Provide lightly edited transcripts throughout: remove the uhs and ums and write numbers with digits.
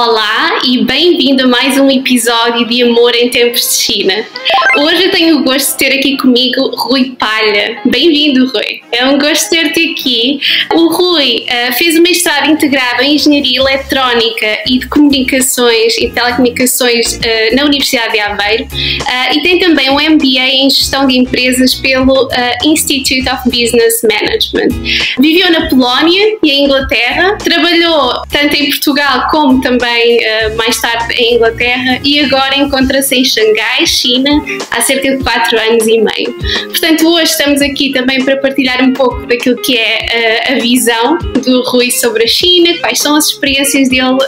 Olá e bem-vindo a mais um episódio de Amor em Tempos de China. Hoje eu tenho o gosto de ter aqui comigo Rui Palha. Bem-vindo, Rui. É um gosto ter-te aqui. O Rui fez o mestrado integrado em Engenharia Eletrónica e de Comunicações e Telecomunicações na Universidade de Aveiro e tem também um MBA em Gestão de Empresas pelo Institute of Business Management. Viveu na Polónia e em Inglaterra, trabalhou tanto em Portugal como também mais tarde em Inglaterra e agora encontra-se em Xangai, China, há cerca de 4 anos e meio. Portanto, hoje estamos aqui também para partilhar um pouco daquilo que é a visão do Rui sobre a China, quais são as experiências dele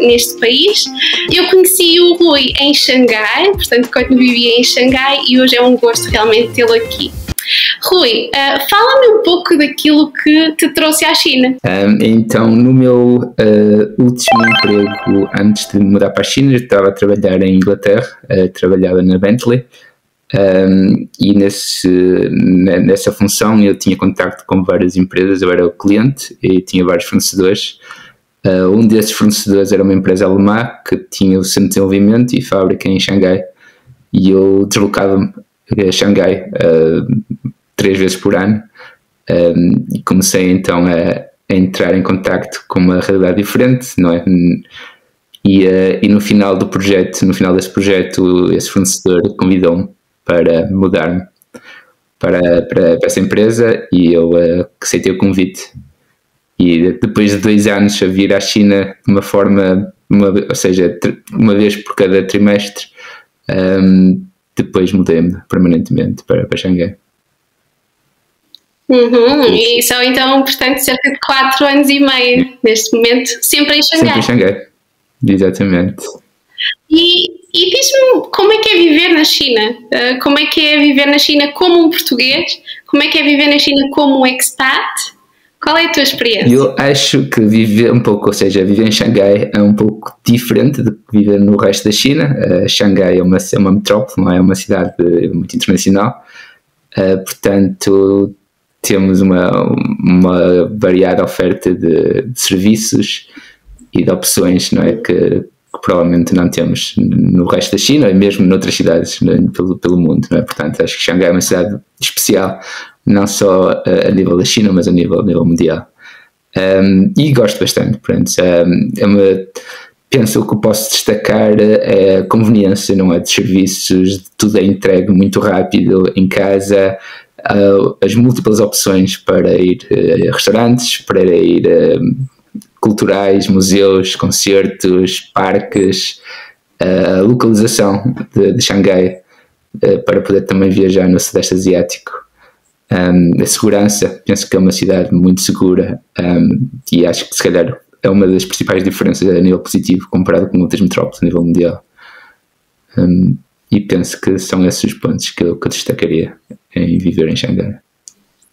neste país. Eu conheci o Rui em Xangai, portanto, quando vivia em Xangai, e hoje é um gosto realmente tê-lo aqui. Rui, fala-me um pouco daquilo que te trouxe à China. Então, no meu último emprego, antes de mudar para a China, eu estava a trabalhar em Inglaterra, trabalhava na Bentley, e nessa função eu tinha contacto com várias empresas, eu era o cliente e tinha vários fornecedores. Um desses fornecedores era uma empresa alemã que tinha o centro de desenvolvimento e fábrica em Xangai, e eu deslocava-me a Xangai 3 vezes por ano, e comecei então a entrar em contacto com uma realidade diferente, não é? E no final desse projeto, esse fornecedor convidou-me para mudar-me para essa empresa e eu aceitei o convite. E depois de 2 anos a vir à China de uma forma, ou seja, uma vez por cada trimestre, depois mudei-me permanentemente para Xangai. E são então, portanto, cerca de 4 anos e meio neste momento, sempre em Xangai. Sempre em Xangai, exatamente. E diz-me como é que é viver na China? Como é que é viver na China como um português? Como é que é viver na China como um expat? Qual é a tua experiência? Eu acho que viver em Xangai é um pouco diferente do que viver no resto da China. Xangai é uma metrópole, não é? É uma cidade muito internacional. Portanto, temos uma variada oferta de serviços e de opções, não é? Que provavelmente não temos no resto da China e mesmo noutras cidades, não é? pelo mundo, não é? Portanto, acho que Xangai é uma cidade especial, não só a nível da China, mas a nível mundial. E gosto bastante, pronto. Penso que o que posso destacar é a conveniência, não é? De serviços, tudo é entregue muito rápido em casa, as múltiplas opções para ir a restaurantes, para ir culturais, museus, concertos, parques, a localização de Xangai para poder também viajar no Sudeste Asiático. A segurança, penso que é uma cidade muito segura, e acho que se calhar é uma das principais diferenças a nível positivo comparado com outras metrópoles a nível mundial. E penso que são esses os pontos que eu destacaria em viver em Xangai.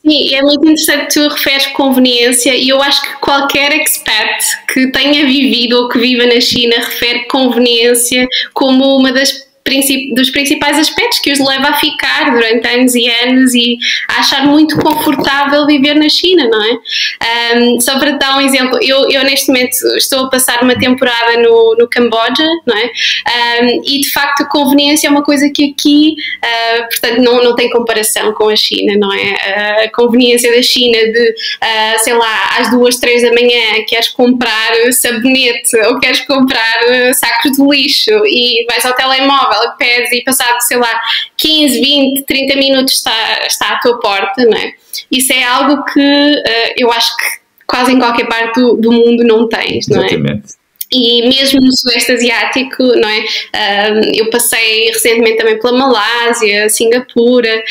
Sim, é muito interessante que tu referes conveniência, e eu acho que qualquer expat que tenha vivido ou que viva na China refere conveniência como uma dos principais aspectos que os leva a ficar durante anos e anos e a achar muito confortável viver na China, não é? Só para dar um exemplo, eu neste momento estou a passar uma temporada no Camboja, não é? E de facto a conveniência é uma coisa que aqui, portanto, não tem comparação com a China, não é? A conveniência da China de, sei lá, às 2, 3 da manhã queres comprar sabonete ou queres comprar sacos de lixo e vais ao telemóvel, pedes e passado, sei lá, 15, 20, 30 minutos está à tua porta, não é? Isso é algo que eu acho que quase em qualquer parte do mundo não tens, não é? Exatamente. E mesmo no Sudeste Asiático, não é? Eu passei recentemente também pela Malásia, Singapura,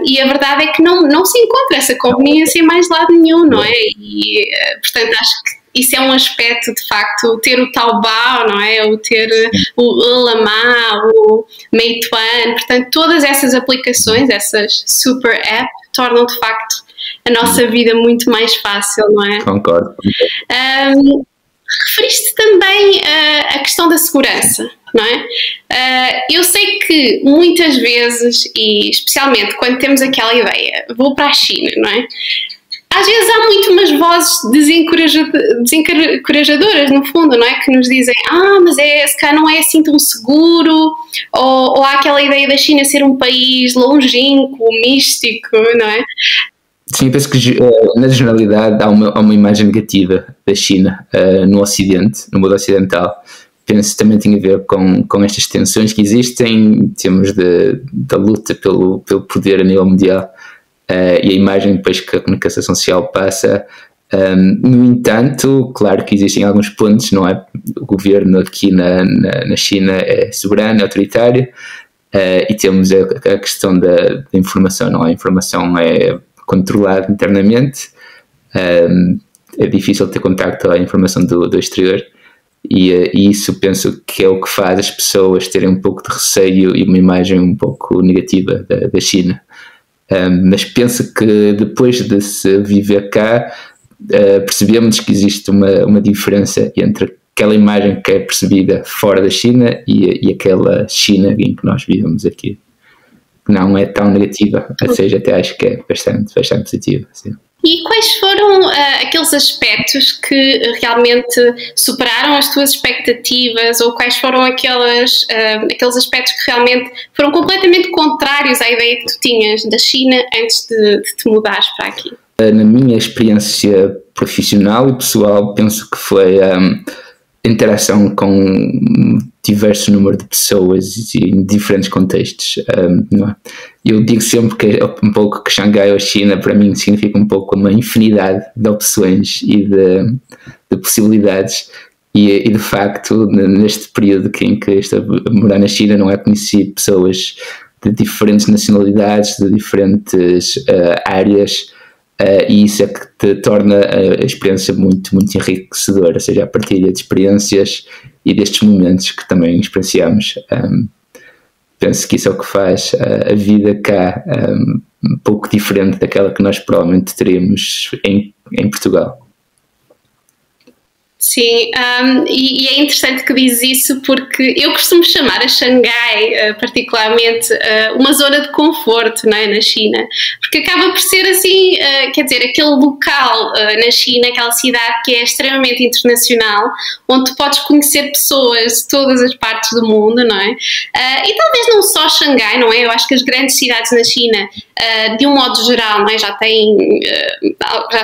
e a verdade é que não se encontra essa conveniência em mais lado nenhum, não é? E, portanto, acho que isso é um aspecto, de facto, ter o Taobao, não é? Ou ter o Ele.me, o Meituan, portanto, todas essas aplicações, essas super apps, tornam, de facto, a nossa vida muito mais fácil, não é? Concordo. Referiste também a questão da segurança, não é? Eu sei que muitas vezes, e especialmente quando temos aquela ideia, vou para a China, não é? às vezes há muito umas vozes desencorajadoras, no fundo, não é? Que nos dizem, mas se cá não é assim tão seguro, ou há aquela ideia da China ser um país longínquo, místico, não é? Sim, eu penso que na generalidade há uma imagem negativa da China no Ocidente, no mundo ocidental. Penso que também tem a ver com estas tensões que existem em termos da luta pelo poder a nível mundial. E a imagem depois que a comunicação social passa. No entanto, claro que existem alguns pontos, não é? O governo aqui na China é soberano, é autoritário, e temos a questão da informação, não é? A informação é controlada internamente, é difícil ter contacto à informação do exterior, e isso penso que é o que faz as pessoas terem um pouco de receio e uma imagem um pouco negativa da China. Mas penso que depois de se viver cá, percebemos que existe uma diferença entre aquela imagem que é percebida fora da China e aquela China em que nós vivemos aqui. Não é tão negativa, ou seja, até acho que é bastante positiva. Sim. E quais foram aqueles aspectos que realmente superaram as tuas expectativas, ou quais foram aqueles aspectos que realmente foram completamente contrários à ideia que tu tinhas da China antes de te mudares para aqui? Na minha experiência profissional e pessoal, penso que foi a interação com diversos número de pessoas em diferentes contextos. Não é? Eu digo sempre que um pouco que Xangai ou China para mim significa um pouco uma infinidade de opções e de possibilidades, e de facto neste período em que estou a morar na China não é conhecido pessoas de diferentes nacionalidades, de diferentes áreas, e isso é que te torna a experiência muito enriquecedora, ou seja, a partilha de experiências e destes momentos que também experienciamos. Penso que isso é o que faz a vida cá um pouco diferente daquela que nós provavelmente teríamos em Portugal. Sim, e é interessante que dizes isso, porque eu costumo chamar a Xangai, particularmente, uma zona de conforto, não é, na China, porque acaba por ser assim, quer dizer, aquele local na China, aquela cidade que é extremamente internacional, onde tu podes conhecer pessoas de todas as partes do mundo, não é? E talvez não só Xangai, não é? Eu acho que as grandes cidades na China, de um modo geral, não é? Já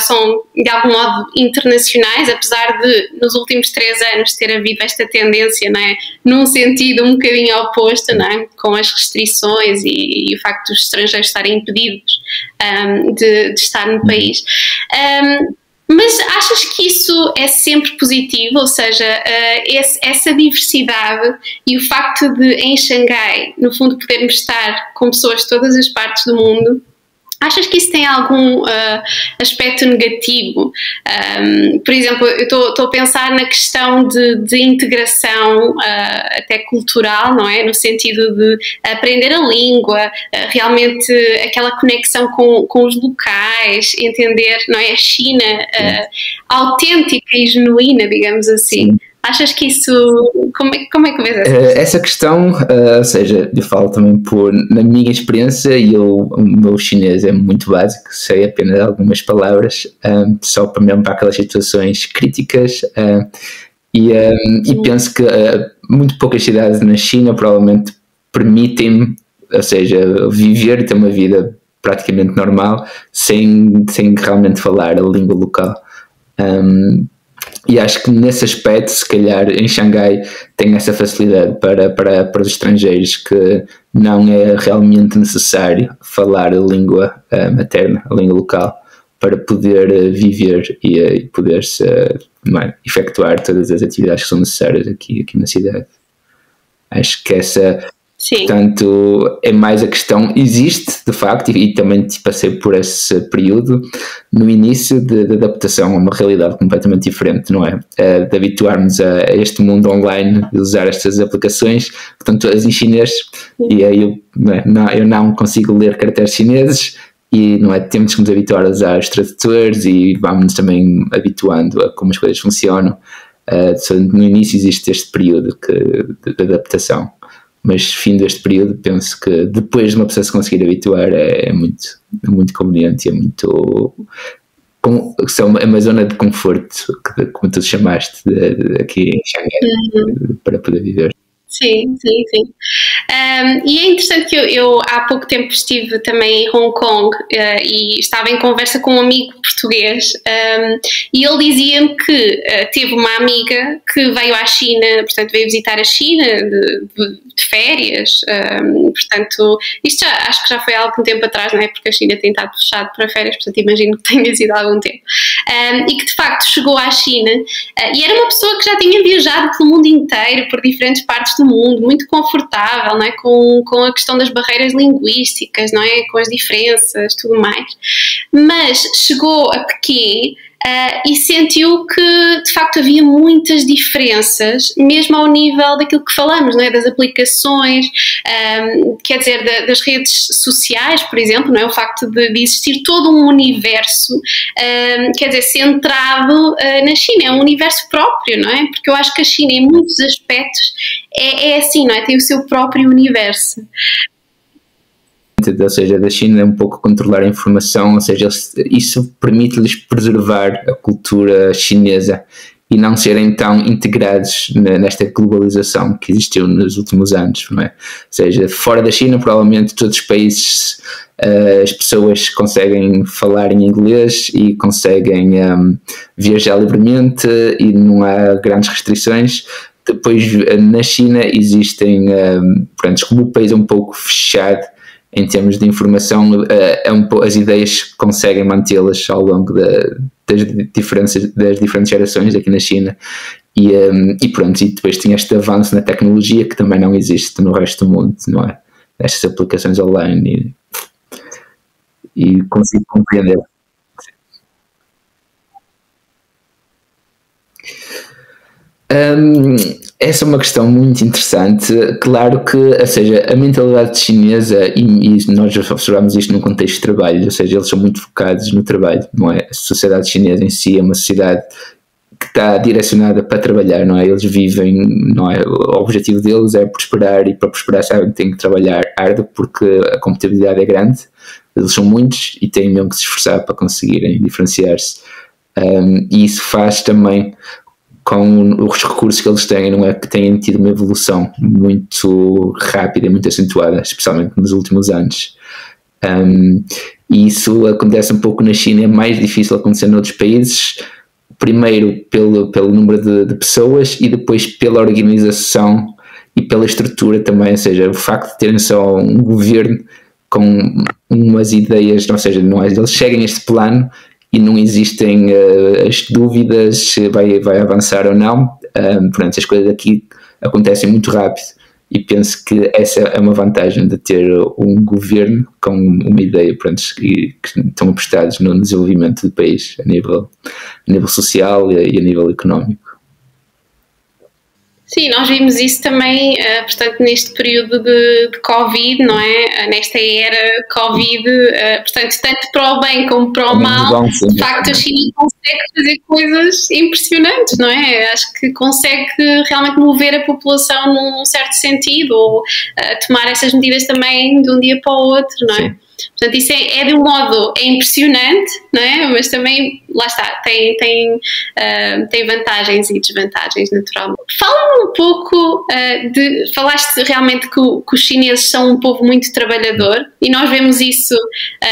são de algum modo internacionais, apesar de nos últimos 3 anos ter havido esta tendência, não é? Num sentido um bocadinho oposto, não é? Com as restrições e o facto dos estrangeiros estarem impedidos de estar no país. Mas achas que isso é sempre positivo? Ou seja, essa diversidade e o facto de em Xangai, no fundo, podermos estar com pessoas de todas as partes do mundo, achas que isso tem algum aspecto negativo? Por exemplo, eu estou a pensar na questão de integração até cultural, não é? No sentido de aprender a língua, realmente aquela conexão com os locais, entender, não é? A China autêntica e genuína, digamos assim. Sim. Achas que isso... Como é que vês essa questão? Ou seja, eu falo também na minha experiência, e o meu chinês é muito básico, sei apenas algumas palavras, só mesmo para aquelas situações críticas, e penso que muito poucas cidades na China provavelmente permitem, ou seja, viver e ter uma vida praticamente normal sem realmente falar a língua local. E acho que nesse aspecto, se calhar em Xangai tem essa facilidade para os estrangeiros, que não é realmente necessário falar a língua materna, a língua local, para poder viver e poder-se efetuar todas as atividades que são necessárias aqui na cidade. Acho que essa... Sim. Portanto, é mais a questão, existe de facto, e também passei por esse período no início de adaptação a uma realidade completamente diferente, não é? De habituarmos a este mundo online, de usar estas aplicações, portanto, todas em chinês, e aí eu não consigo ler caracteres chineses, e não é? Temos que nos habituar a usar os tradutores e vamos-nos também habituando a como as coisas funcionam. No início existe este período de adaptação. Mas fim deste período, penso que depois de uma pessoa se conseguir habituar é muito conveniente e é muito são uma zona de conforto, como tu chamaste, aqui em Xangai, para poder viver. Sim, sim, sim. E é interessante que eu há pouco tempo estive também em Hong Kong e estava em conversa com um amigo português e ele dizia-me que teve uma amiga que veio à China, portanto veio visitar a China de férias, portanto isto acho que já foi há algum tempo atrás, não é? Porque a China tem estado fechado para férias, portanto imagino que tenha sido há algum tempo, e que de facto chegou à China e era uma pessoa que já tinha viajado pelo mundo inteiro, por diferentes partes do mundo, muito confortável, não é? Com a questão das barreiras linguísticas, não é? Com as diferenças, tudo mais, mas chegou a Pequim e sentiu que de facto havia muitas diferenças, mesmo ao nível daquilo que falamos, não é? Das aplicações, quer dizer, das redes sociais, por exemplo, não é? O facto de existir todo um universo, quer dizer, centrado na China, é um universo próprio, não é? Porque eu acho que a China, em muitos aspectos, é assim, não é? Tem o seu próprio universo. Ou seja, da China é um pouco controlar a informação, ou seja, isso permite-lhes preservar a cultura chinesa e não serem tão integrados nesta globalização que existiu nos últimos anos, não é? Ou seja, fora da China, provavelmente todos os países, as pessoas conseguem falar em inglês e conseguem viajar livremente e não há grandes restrições. Depois, na China existem, pronto, como o país é um pouco fechado em termos de informação, as ideias conseguem mantê-las ao longo das diferentes gerações aqui na China e pronto, e depois tinha este avanço na tecnologia que também não existe no resto do mundo, não é? Estas aplicações online e consigo compreender. Essa é uma questão muito interessante. Claro que, ou seja, a mentalidade chinesa, e nós observamos isto num contexto de trabalho, ou seja, eles são muito focados no trabalho, não é? A sociedade chinesa em si é uma sociedade que está direcionada para trabalhar, não é? Eles vivem, não é? O objetivo deles é prosperar, e para prosperar sabem que têm que trabalhar árduo porque a competitividade é grande, eles são muitos e têm mesmo que se esforçar para conseguirem diferenciar-se, e isso faz também com os recursos que eles têm, não é? Que têm tido uma evolução muito rápida e muito acentuada, especialmente nos últimos anos. E isso acontece um pouco na China, é mais difícil acontecer noutros países, primeiro pelo número de pessoas e depois pela organização e pela estrutura também, ou seja, o facto de terem só um governo com umas ideias, ou seja, não é? Eles seguem este plano e não existem as dúvidas se vai avançar ou não. Portanto, as coisas aqui acontecem muito rápido e penso que essa é uma vantagem de ter um governo com uma ideia, pronto, que estão apostados no desenvolvimento do país a nível social e a nível económico. Sim, nós vimos isso também, portanto, neste período de Covid, não é? Nesta era Covid, portanto, tanto para o bem como para o mal, de facto a China consegue fazer coisas impressionantes, não é? Acho que consegue realmente mover a população num certo sentido, ou tomar essas medidas também de um dia para o outro, não é? Sim. Portanto, isso é de um modo, é impressionante, não é? Mas também, lá está, tem vantagens e desvantagens, naturalmente. Fala-me um pouco falaste realmente que os chineses são um povo muito trabalhador e nós vemos isso,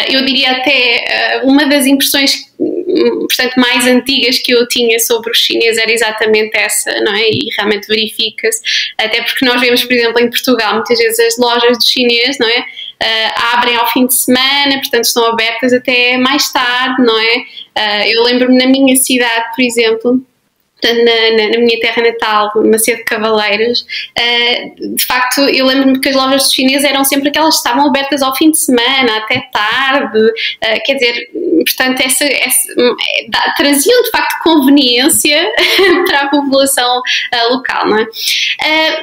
eu diria até, uma das impressões, portanto, mais antigas que eu tinha sobre os chineses era exatamente essa, não é? E realmente verifica-se, até porque nós vemos, por exemplo, em Portugal, muitas vezes as lojas de chinês, não é? Abrem ao fim de semana, portanto estão abertas até mais tarde, não é? Eu lembro-me na minha cidade, por exemplo, na minha terra natal, Macedo de Cavaleiros, de facto eu lembro-me que as lojas chinesas eram sempre aquelas que estavam abertas ao fim de semana, até tarde, quer dizer, portanto traziam de facto conveniência para a população local, não é?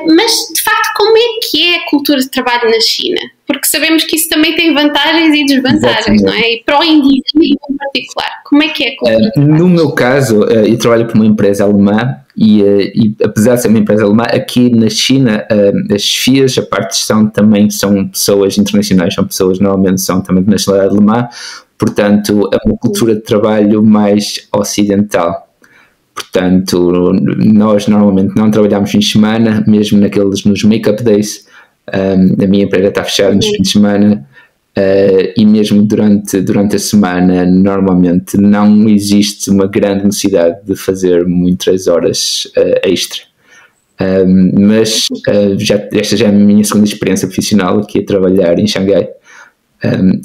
Mas de facto como é que é a cultura de trabalho na China? Porque sabemos que isso também tem vantagens e desvantagens, não é? E para o indivíduo em particular, como é que é a cultura de trabalho? No meu caso, eu trabalho para uma empresa alemã e apesar de ser uma empresa alemã, aqui na China as chefias, a parte de gestão também são pessoas internacionais, são pessoas normalmente são também de nacionalidade alemã, portanto, é uma cultura de trabalho mais ocidental. Portanto, nós normalmente não trabalhamos fins de semana, mesmo nos make-up days. A minha empresa está fechada nos fins de semana, e mesmo durante a semana normalmente não existe uma grande necessidade de fazer muitas horas extra. Mas esta já é a minha segunda experiência profissional aqui a trabalhar em Xangai,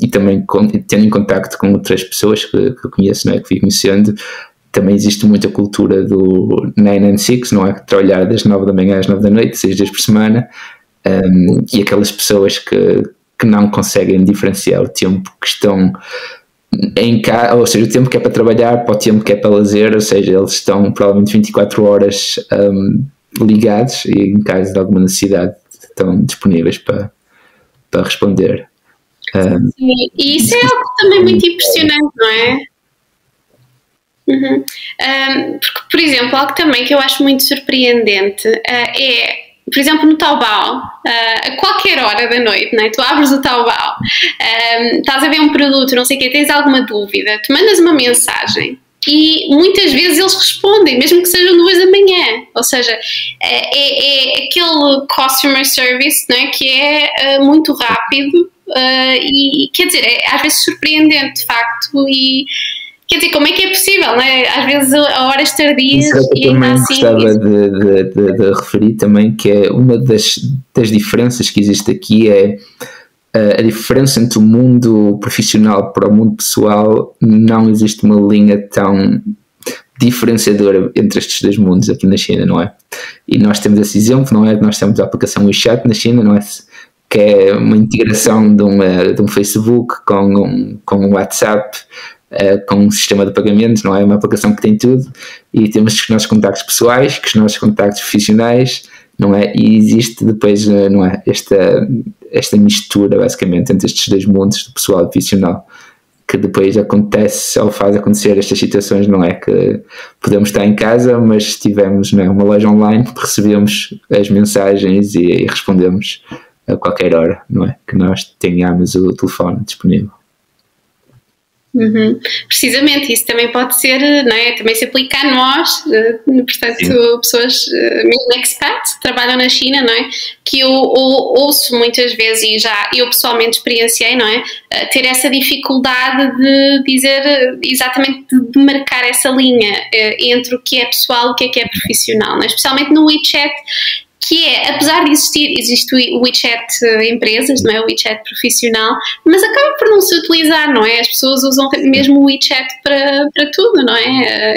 e também tendo em contacto com outras pessoas que eu conheço, não é, que fui conhecendo. Também existe muita cultura do 9 and 6, não é? Trabalhar das 9 da manhã às 9 da noite, 6 dias por semana, e aquelas pessoas que não conseguem diferenciar o tempo que estão em casa, ou seja, o tempo que é para trabalhar para o tempo que é para lazer, ou seja, eles estão provavelmente 24 horas ligados e em caso de alguma necessidade estão disponíveis para responder. Sim, e isso é algo também muito impressionante, não é? Porque, por exemplo, algo também que eu acho muito surpreendente é, por exemplo, no Taobao, a qualquer hora da noite, não é? Tu abres o Taobao, estás a ver um produto, não sei o quê, tens alguma dúvida, tu mandas uma mensagem e muitas vezes eles respondem, mesmo que sejam 2 da manhã. Ou seja, é aquele customer service, não é? Que é muito rápido e, quer dizer, é às vezes surpreendente, de facto, e quer dizer, como é que é possível, não é? Às vezes a horas tardias e ainda assim... Eu gostava de referir também que é uma das diferenças que existe aqui é a diferença entre o mundo profissional para o mundo pessoal. Não existe uma linha tão diferenciadora entre estes dois mundos aqui na China, não é? E nós temos esse exemplo, não é? Nós temos a aplicação WeChat na China, não é? Que é uma integração de um Facebook com um WhatsApp, com um sistema de pagamentos, não é? Uma aplicação que tem tudo, e temos os nossos contactos pessoais, os nossos contactos profissionais, não é? E existe depois, não é? Esta mistura, basicamente, entre estes dois mundos, do pessoal e do profissional, que depois acontece, ou faz acontecer estas situações, não é? Que podemos estar em casa, mas se tivermos, não é, uma loja online, recebemos as mensagens e respondemos a qualquer hora, não é? Que nós tenhamos o telefone disponível. Precisamente, isso também pode ser, não é? Também se aplica a nós, portanto, sim, pessoas mesmo expats que trabalham na China, não é? Que eu ouço muitas vezes, e já eu pessoalmente experienciei, não é? Ter essa dificuldade de dizer exatamente, de marcar essa linha entre o que é pessoal e o que é profissional, não é? Especialmente no WeChat, que é, apesar de existe o WeChat empresas, não é? O WeChat profissional, mas acaba por não se utilizar, não é? As pessoas usam mesmo o WeChat para tudo, não é?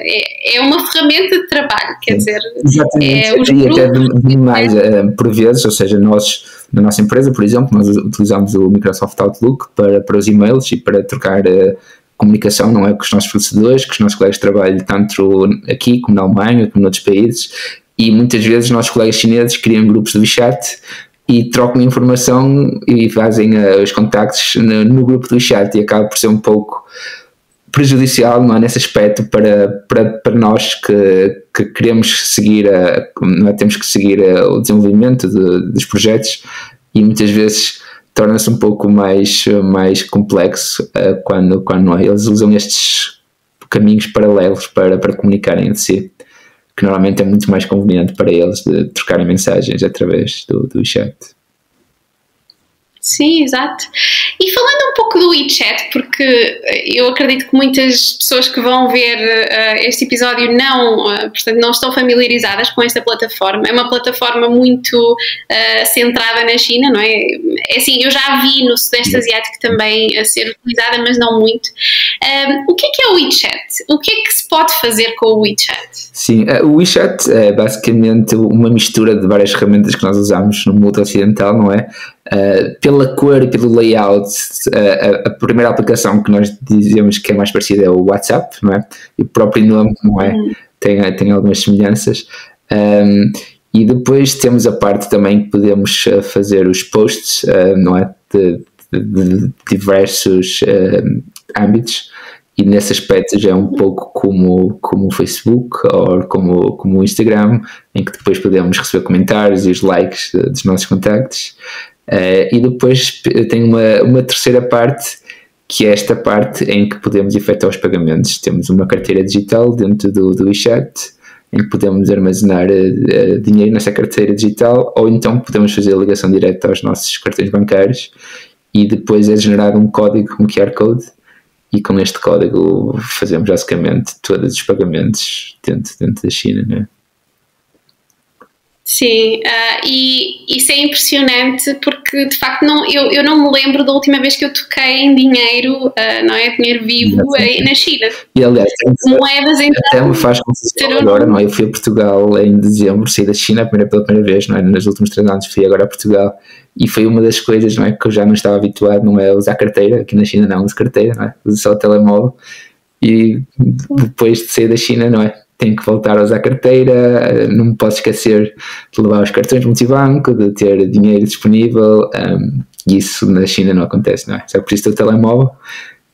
É uma ferramenta de trabalho, quer dizer... Exatamente, e até demais, por vezes, ou seja, nós, na nossa empresa, por exemplo, nós utilizamos o Microsoft Outlook para os e-mails e para trocar comunicação, não é? Com os nossos fornecedores, com os nossos colegas de trabalho, tanto aqui como na Alemanha, como noutros países. E muitas vezes os nossos colegas chineses criam grupos do WeChat e trocam informação e fazem os contactos no grupo do WeChat, e acaba por ser um pouco prejudicial, não é, nesse aspecto para nós que queremos seguir, não é, temos que seguir o desenvolvimento dos projetos, e muitas vezes torna-se um pouco mais complexo quando não é, eles usam estes caminhos paralelos para comunicarem entre si, que normalmente é muito mais conveniente para eles de trocarem mensagens através do WeChat. Sim, exato. E falando um pouco do WeChat, porque eu acredito que muitas pessoas que vão ver este episódio portanto, não estão familiarizadas com esta plataforma. É uma plataforma muito centrada na China, não é? É assim, eu já vi no Sudeste Asiático também a ser utilizada, mas não muito. O que é o WeChat? O que é que se pode fazer com o WeChat? Sim, o WeChat é basicamente uma mistura de várias ferramentas que nós usamos no mundo ocidental, não é? Pela cor e pelo layout, a primeira aplicação que nós dizemos que é mais parecida é o WhatsApp, não é? E o próprio nome, não é? Tem algumas semelhanças. E depois temos a parte também que podemos fazer os posts, não é? De diversos âmbitos. E nesse aspecto já é um pouco como o Facebook ou como o Instagram, em que depois podemos receber comentários e os likes dos nossos contactos. E depois tem uma terceira parte que é esta parte em que podemos efetuar os pagamentos. Temos uma carteira digital dentro do WeChat, em que podemos armazenar dinheiro nessa carteira digital, ou então podemos fazer a ligação direta aos nossos cartões bancários e depois é generado um código, um QR Code, e com este código fazemos basicamente todos os pagamentos dentro da China, não é? Sim, e isso é impressionante porque de facto eu não me lembro da última vez que eu toquei em dinheiro, não é? Dinheiro vivo na China. E aliás, moedas então, até me faz confusão agora, não é? Eu fui a Portugal em dezembro, saí da China pela primeira vez, não é? Nos últimos 3 anos fui agora a Portugal e foi uma das coisas, não é? Que eu já não estava habituado, não é? A usar carteira, aqui na China não uso carteira, não é? Uso só o telemóvel e depois de sair da China, não é? Tenho que voltar a usar carteira, não me posso esquecer de levar os cartões multibanco, de ter dinheiro disponível, e isso na China não acontece, não é? Só por isso o telemóvel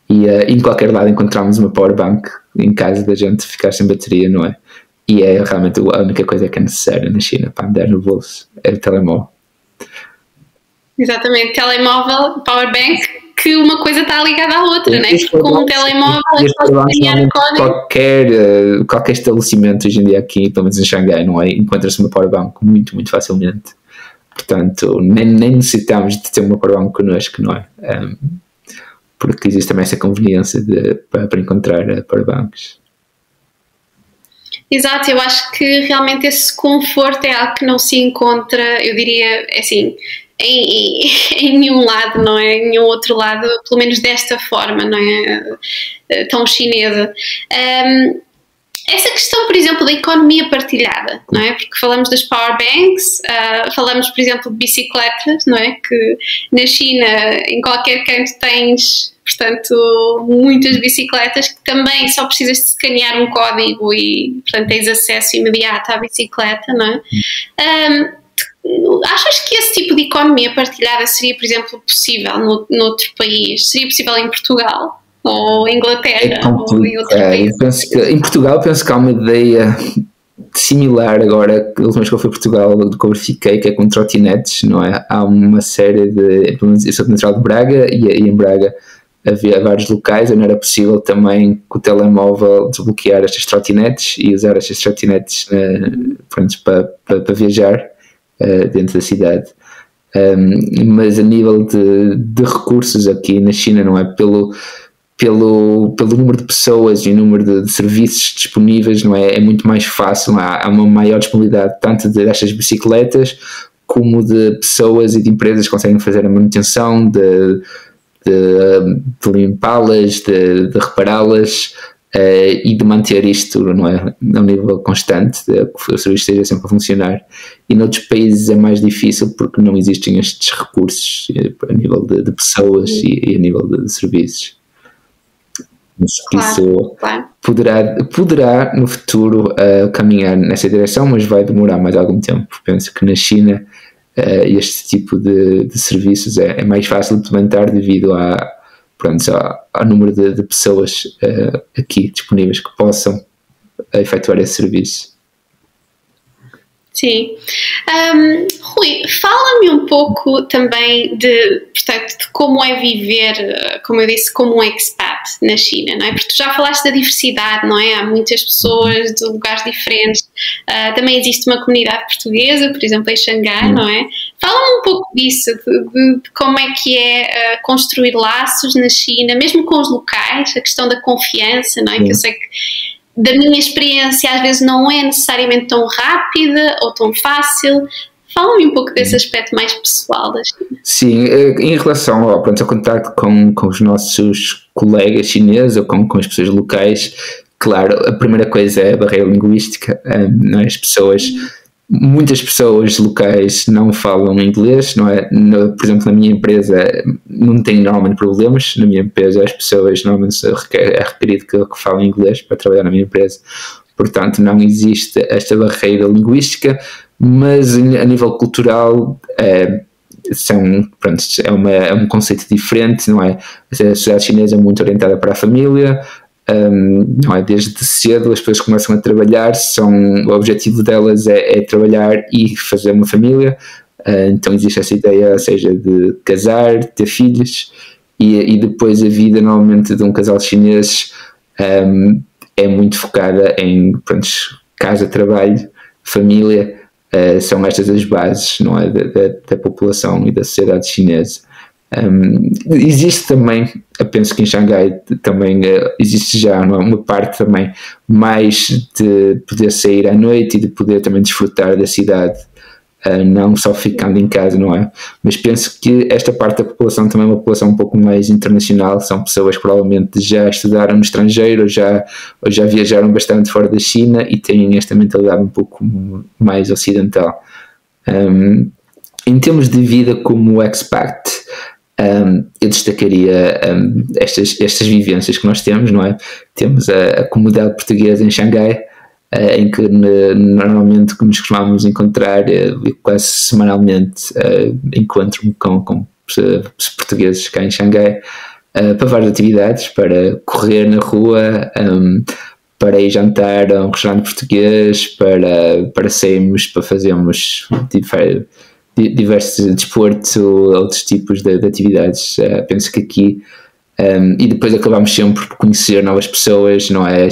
e em qualquer lado encontramos uma powerbank em caso da gente ficar sem bateria, não é? E é realmente a única coisa que é necessária na China para andar no bolso, é o telemóvel. Exatamente, telemóvel, powerbank, que uma coisa está ligada à outra, não é? Porque com um telemóvel eu posso ganhar código. Qualquer estabelecimento hoje em dia aqui, pelo menos em Xangai, não é? Encontra-se uma powerbank muito, muito facilmente. Portanto, nem necessitamos de ter uma powerbank connosco, não é? Porque existe também essa conveniência para encontrar powerbanks. Exato, eu acho que realmente esse conforto é algo que não se encontra, eu diria, assim, em nenhum lado, não é? Em nenhum outro lado, pelo menos desta forma, não é? Tão chinesa. Essa questão, por exemplo, da economia partilhada, não é? Porque falamos das powerbanks, falamos, por exemplo, de bicicletas, não é? Que na China, em qualquer canto tens, portanto, muitas bicicletas que também só precisas de escanear um código e, portanto, tens acesso imediato à bicicleta, não é? Achas que esse tipo de economia partilhada seria, por exemplo, possível noutro país? Seria possível em Portugal? Ou em Inglaterra? Ou em outro país? Em Portugal penso que há uma ideia similar agora, a última vez que eu fui a Portugal, do que eu verifiquei, que é com trotinetes, não é? Há uma série de... Eu sou natural de Braga e em Braga havia vários locais onde era possível também com o telemóvel desbloquear estas trotinetes e usar estas trotinetes para viajar dentro da cidade, mas a nível de recursos aqui na China, não é? Pelo número de pessoas e o número de serviços disponíveis, não é? É muito mais fácil, não é? Há uma maior disponibilidade tanto destas bicicletas como de pessoas e de empresas que conseguem fazer a manutenção, de limpá-las, de repará-las, e de manter isto, não é, a um nível constante, que o serviço esteja sempre a funcionar. E noutros países é mais difícil porque não existem estes recursos a nível de pessoas e a nível de serviços. Isso poderá no futuro caminhar nessa direção, mas vai demorar mais algum tempo. Penso que na China este tipo de serviços é mais fácil de implementar devido ao número de pessoas aqui disponíveis que possam efetuar esse serviço. Sim. Rui, fala-me um pouco também de como é viver, como eu disse, como um expat na China, não é? Porque tu já falaste da diversidade, não é? Há muitas pessoas de lugares diferentes. Também existe uma comunidade portuguesa, por exemplo, em Xangai, não é? Fala-me um pouco disso, de como é que é construir laços na China, mesmo com os locais, a questão da confiança, não é? Que eu sei que da minha experiência às vezes não é necessariamente tão rápida ou tão fácil. Fala-me um pouco desse aspecto mais pessoal da China. Sim, em relação ao contacto com os nossos colegas chineses ou com as pessoas locais, claro, a primeira coisa é a barreira linguística, não é? Muitas pessoas locais não falam inglês, não é? Por exemplo, na minha empresa não tenho normalmente problemas. Na minha empresa as pessoas normalmente é requerido que falem inglês para trabalhar na minha empresa. Portanto, não existe esta barreira linguística, mas a nível cultural é um conceito diferente, não é? A sociedade chinesa é muito orientada para a família. Não é? Desde cedo as pessoas começam a trabalhar, o objetivo delas é trabalhar e fazer uma família, então existe essa ideia, ou seja, de casar, ter filhos, e depois a vida normalmente de um casal chinês é muito focada em, pronto, casa, trabalho, família. São estas as bases, não é, da população e da sociedade chinesa. Existe também, eu penso que em Xangai também existe já uma parte também mais de poder sair à noite e de poder também desfrutar da cidade, não só ficando em casa, não é? Mas penso que esta parte da população também é uma população um pouco mais internacional, são pessoas que provavelmente já estudaram no estrangeiro ou já viajaram bastante fora da China e têm esta mentalidade um pouco mais ocidental. Em termos de vida como expat, eu destacaria estas vivências que nós temos, não é? Temos a comunidade portuguesa em Xangai, em que normalmente nos costumamos encontrar quase semanalmente, encontro-me com portugueses cá em Xangai, para várias atividades, para correr na rua, para ir jantar a um restaurante português, para sairmos, para fazermos diversos desporto, outros tipos de atividades. Penso que aqui, e depois acabamos sempre por conhecer novas pessoas, não é?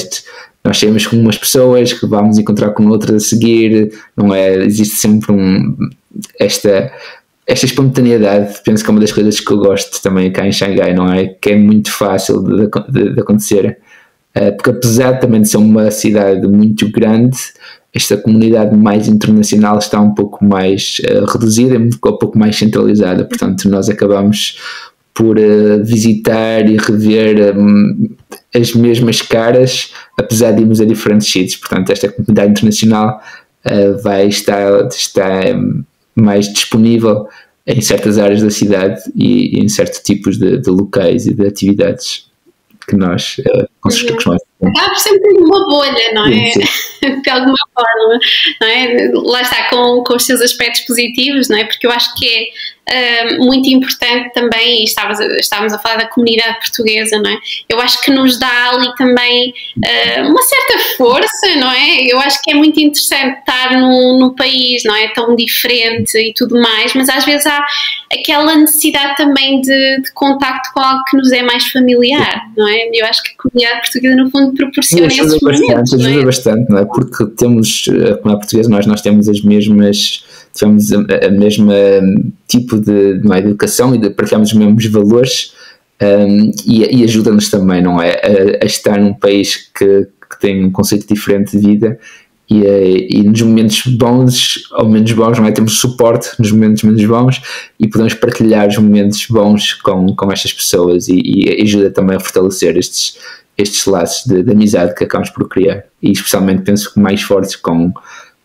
Nós saímos com umas pessoas que vamos encontrar com outras a seguir, não é? Existe sempre esta espontaneidade. Penso que é uma das coisas que eu gosto também cá em Xangai, não é? Que é muito fácil de acontecer, porque apesar também de ser uma cidade muito grande, esta comunidade mais internacional está um pouco mais reduzida, um pouco mais centralizada, portanto nós acabamos por visitar e rever as mesmas caras, apesar de irmos a diferentes sítios. Portanto, esta comunidade internacional vai estar mais disponível em certas áreas da cidade e em certos tipos de locais e de atividades que nós costumamos. Acaba por ser uma bolha, não é? De alguma forma, não é? Lá está, com os seus aspectos positivos, não é? Porque eu acho que é muito importante também, e estávamos a falar da comunidade portuguesa, não é? Eu acho que nos dá ali também uma certa força, não é? Eu acho que é muito interessante estar num país, não é? Tão diferente e tudo mais, mas às vezes há aquela necessidade também de contacto com algo que nos é mais familiar, não é? Eu acho que a comunidade portuguesa, no fundo, proporciona esses momentos. Ajuda bastante, não é? Porque temos, a comunidade portuguesa, nós temos as mesmas, tivemos a mesma tipo de educação e partilhamos os mesmos valores, e ajuda-nos também, não é? A estar num país que tem um conceito diferente de vida. E nos momentos bons ou menos bons, não é? Temos suporte nos momentos menos bons e podemos partilhar os momentos bons com estas pessoas e ajuda também a fortalecer estes laços de amizade que acabamos por criar, e especialmente penso que mais fortes com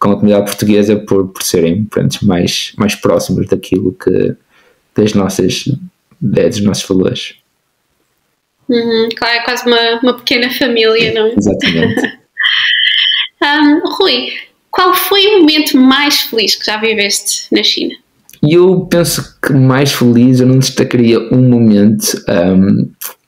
a comunidade portuguesa por serem, pronto, mais próximos daquilo que dos nossos valores. Claro, é quase uma pequena família, não é? Exatamente. Rui, qual foi o momento mais feliz que já viveste na China? Eu penso que mais feliz eu não destacaria um momento,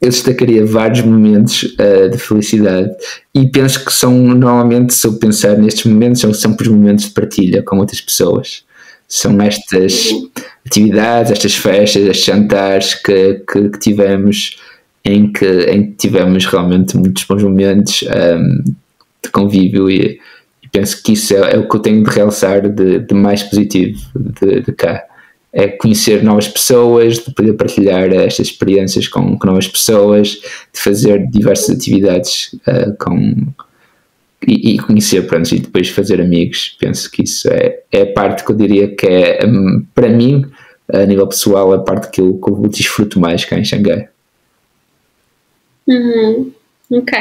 eu destacaria vários momentos de felicidade, e penso que são, normalmente, se eu pensar nestes momentos, são sempre os momentos de partilha com outras pessoas. São estas atividades, estas festas, estes jantares que tivemos, em que tivemos realmente muitos bons momentos de convívio, e penso que isso é o que eu tenho de realçar de mais positivo de cá. É conhecer novas pessoas, de poder partilhar estas experiências com novas pessoas, de fazer diversas atividades e conhecer, pronto, e depois fazer amigos. Penso que isso é a parte que eu diria que é, para mim, a nível pessoal, a parte que eu desfruto mais cá em Xangai. Ok.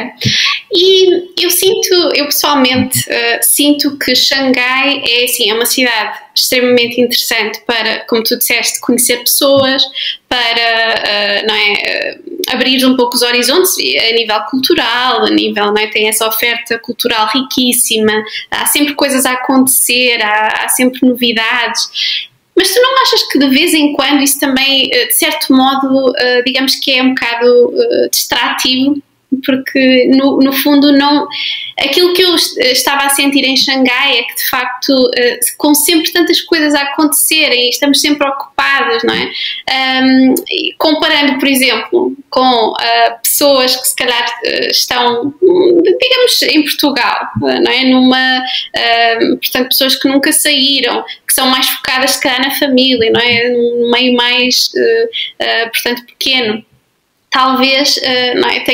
E eu pessoalmente sinto que Xangai é, assim, é uma cidade extremamente interessante para, como tu disseste, conhecer pessoas, para não é, abrir um pouco os horizontes a nível cultural, a nível, não é, tem essa oferta cultural riquíssima, há sempre coisas a acontecer, há sempre novidades. Mas tu não achas que de vez em quando isso também, de certo modo, digamos que é um bocado distrativo porque no fundo não... Aquilo que eu estava a sentir em Xangai é que de facto, com sempre tantas coisas a acontecerem, estamos sempre ocupados, não é? Comparando, por exemplo, com pessoas que se calhar estão, digamos, em Portugal, não é? Portanto, pessoas que nunca saíram, que são mais focadas se calhar na família, não é? Num meio mais, portanto, pequeno. Talvez não é,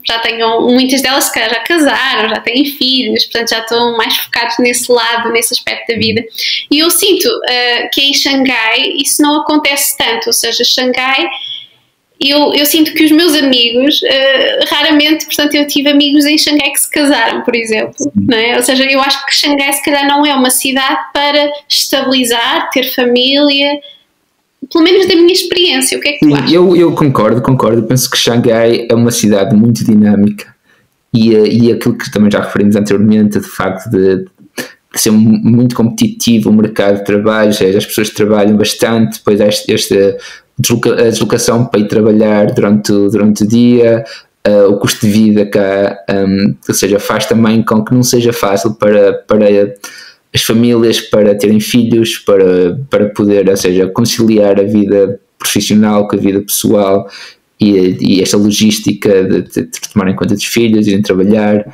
já tenham, muitas delas se calhar já casaram, já têm filhos, portanto já estão mais focados nesse lado, nesse aspecto da vida. E eu sinto que em Xangai isso não acontece tanto, ou seja, Xangai, eu sinto que os meus amigos, raramente, portanto eu tive amigos em Xangai que se casaram, por exemplo, não é? Ou seja, eu acho que Xangai se calhar não é uma cidade para estabilizar, ter família, pelo menos da minha experiência. O que é que tu achas? Eu concordo. Eu penso que Xangai é uma cidade muito dinâmica e aquilo que também já referimos anteriormente, de facto de ser muito competitivo o mercado de trabalho, ou seja, as pessoas trabalham bastante, depois há a deslocação para ir trabalhar durante o dia, o custo de vida cá, ou seja, faz também com que não seja fácil para as famílias para terem filhos, para poder, ou seja, conciliar a vida profissional com a vida pessoal e esta logística de tomarem conta dos filhos, irem trabalhar.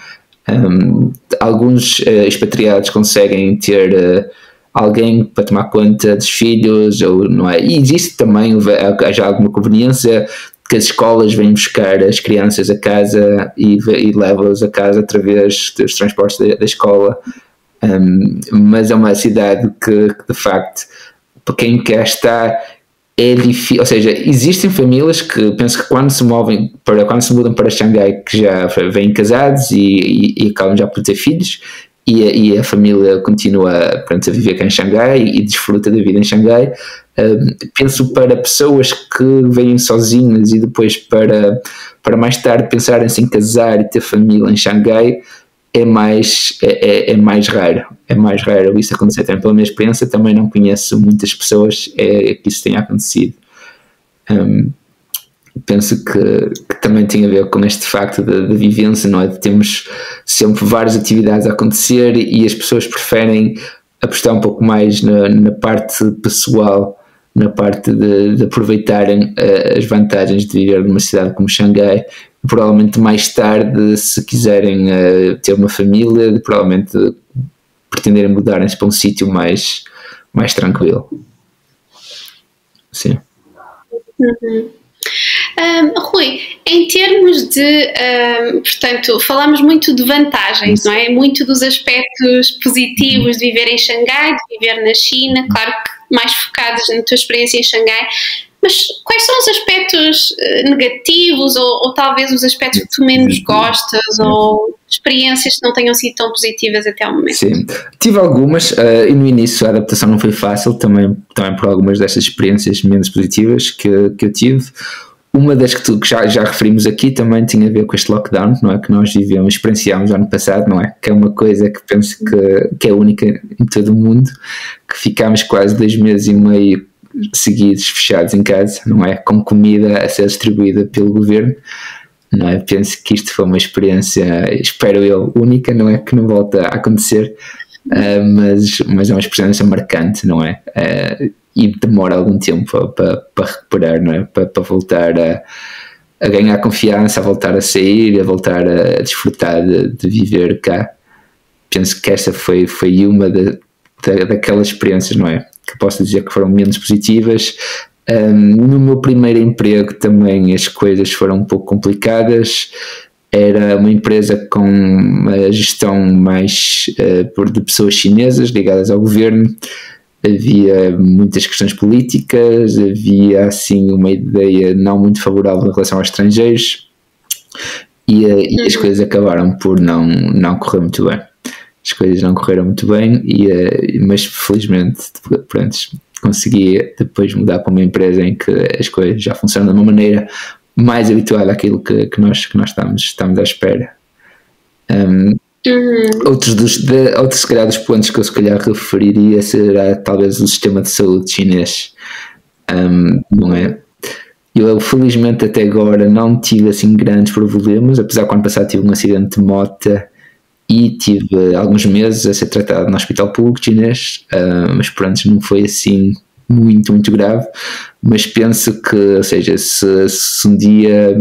Alguns expatriados conseguem ter alguém para tomar conta dos filhos, ou não é? E existe também já alguma conveniência que as escolas vêm buscar as crianças a casa e levam-os a casa através dos transportes da escola. Mas é uma cidade que de facto, para quem cá está, é difícil. Ou seja, existem famílias que penso que quando se mudam para Xangai, que já vêm casados e acabam já por ter filhos, e a família continua, pronto, a viver cá em Xangai e desfruta da vida em Xangai. Penso para pessoas que vêm sozinhas e depois para mais tarde pensarem-se em casar e ter família em Xangai, é mais raro isso acontecer. Também pela minha experiência, também não conheço muitas pessoas que isso tenha acontecido. Penso que também tem a ver com este facto da vivência, não é? De termos sempre várias atividades a acontecer e as pessoas preferem apostar um pouco mais na parte pessoal, na parte de aproveitarem as vantagens de viver numa cidade como Xangai. Provavelmente mais tarde, se quiserem ter uma família, provavelmente pretenderem mudarem-se para um sítio mais tranquilo. Sim. Uhum. Rui, em termos de, portanto, falamos muito de vantagens, não é? Muito dos aspectos positivos de viver em Xangai, de viver na China, claro que mais focados na tua experiência em Xangai, mas quais são os aspectos negativos ou talvez os aspectos que tu menos gostas ou experiências que não tenham sido tão positivas até o momento? Sim, tive algumas e no início a adaptação não foi fácil, também por algumas destas experiências menos positivas que eu tive. Uma das que já referimos aqui também tinha a ver com este lockdown, não é? Que nós experienciámos ano passado, não é? Que é uma coisa que penso que é única em todo o mundo, que ficámos quase 2 meses e meio seguidos fechados em casa, não é? Com comida a ser distribuída pelo governo, não é? Penso que isto foi uma experiência, espero eu, única, não é? Que não volta a acontecer, mas é uma experiência marcante, não é? E demora algum tempo para recuperar, não é? Para voltar a ganhar confiança, a voltar a sair, a voltar a desfrutar de viver cá. Penso que esta foi uma daquelas experiências, não é? Que posso dizer que foram menos positivas. No meu primeiro emprego também as coisas foram um pouco complicadas. Era uma empresa com uma gestão mais de pessoas chinesas ligadas ao governo. Havia muitas questões políticas, havia assim uma ideia não muito favorável em relação aos estrangeiros e as coisas acabaram por não correr muito bem. As coisas não correram muito bem, mas felizmente pronto, consegui depois mudar para uma empresa em que as coisas já funcionam de uma maneira mais habitual àquilo que nós estamos à espera. Outros se calhar dos pontos que eu se calhar referiria será talvez o sistema de saúde chinês, não é? Eu felizmente até agora não tive assim grandes problemas, apesar que ano passado tive um acidente de moto e tive alguns meses a ser tratado no hospital público chinês, mas pronto, não foi assim muito grave, mas penso que, ou seja, se um dia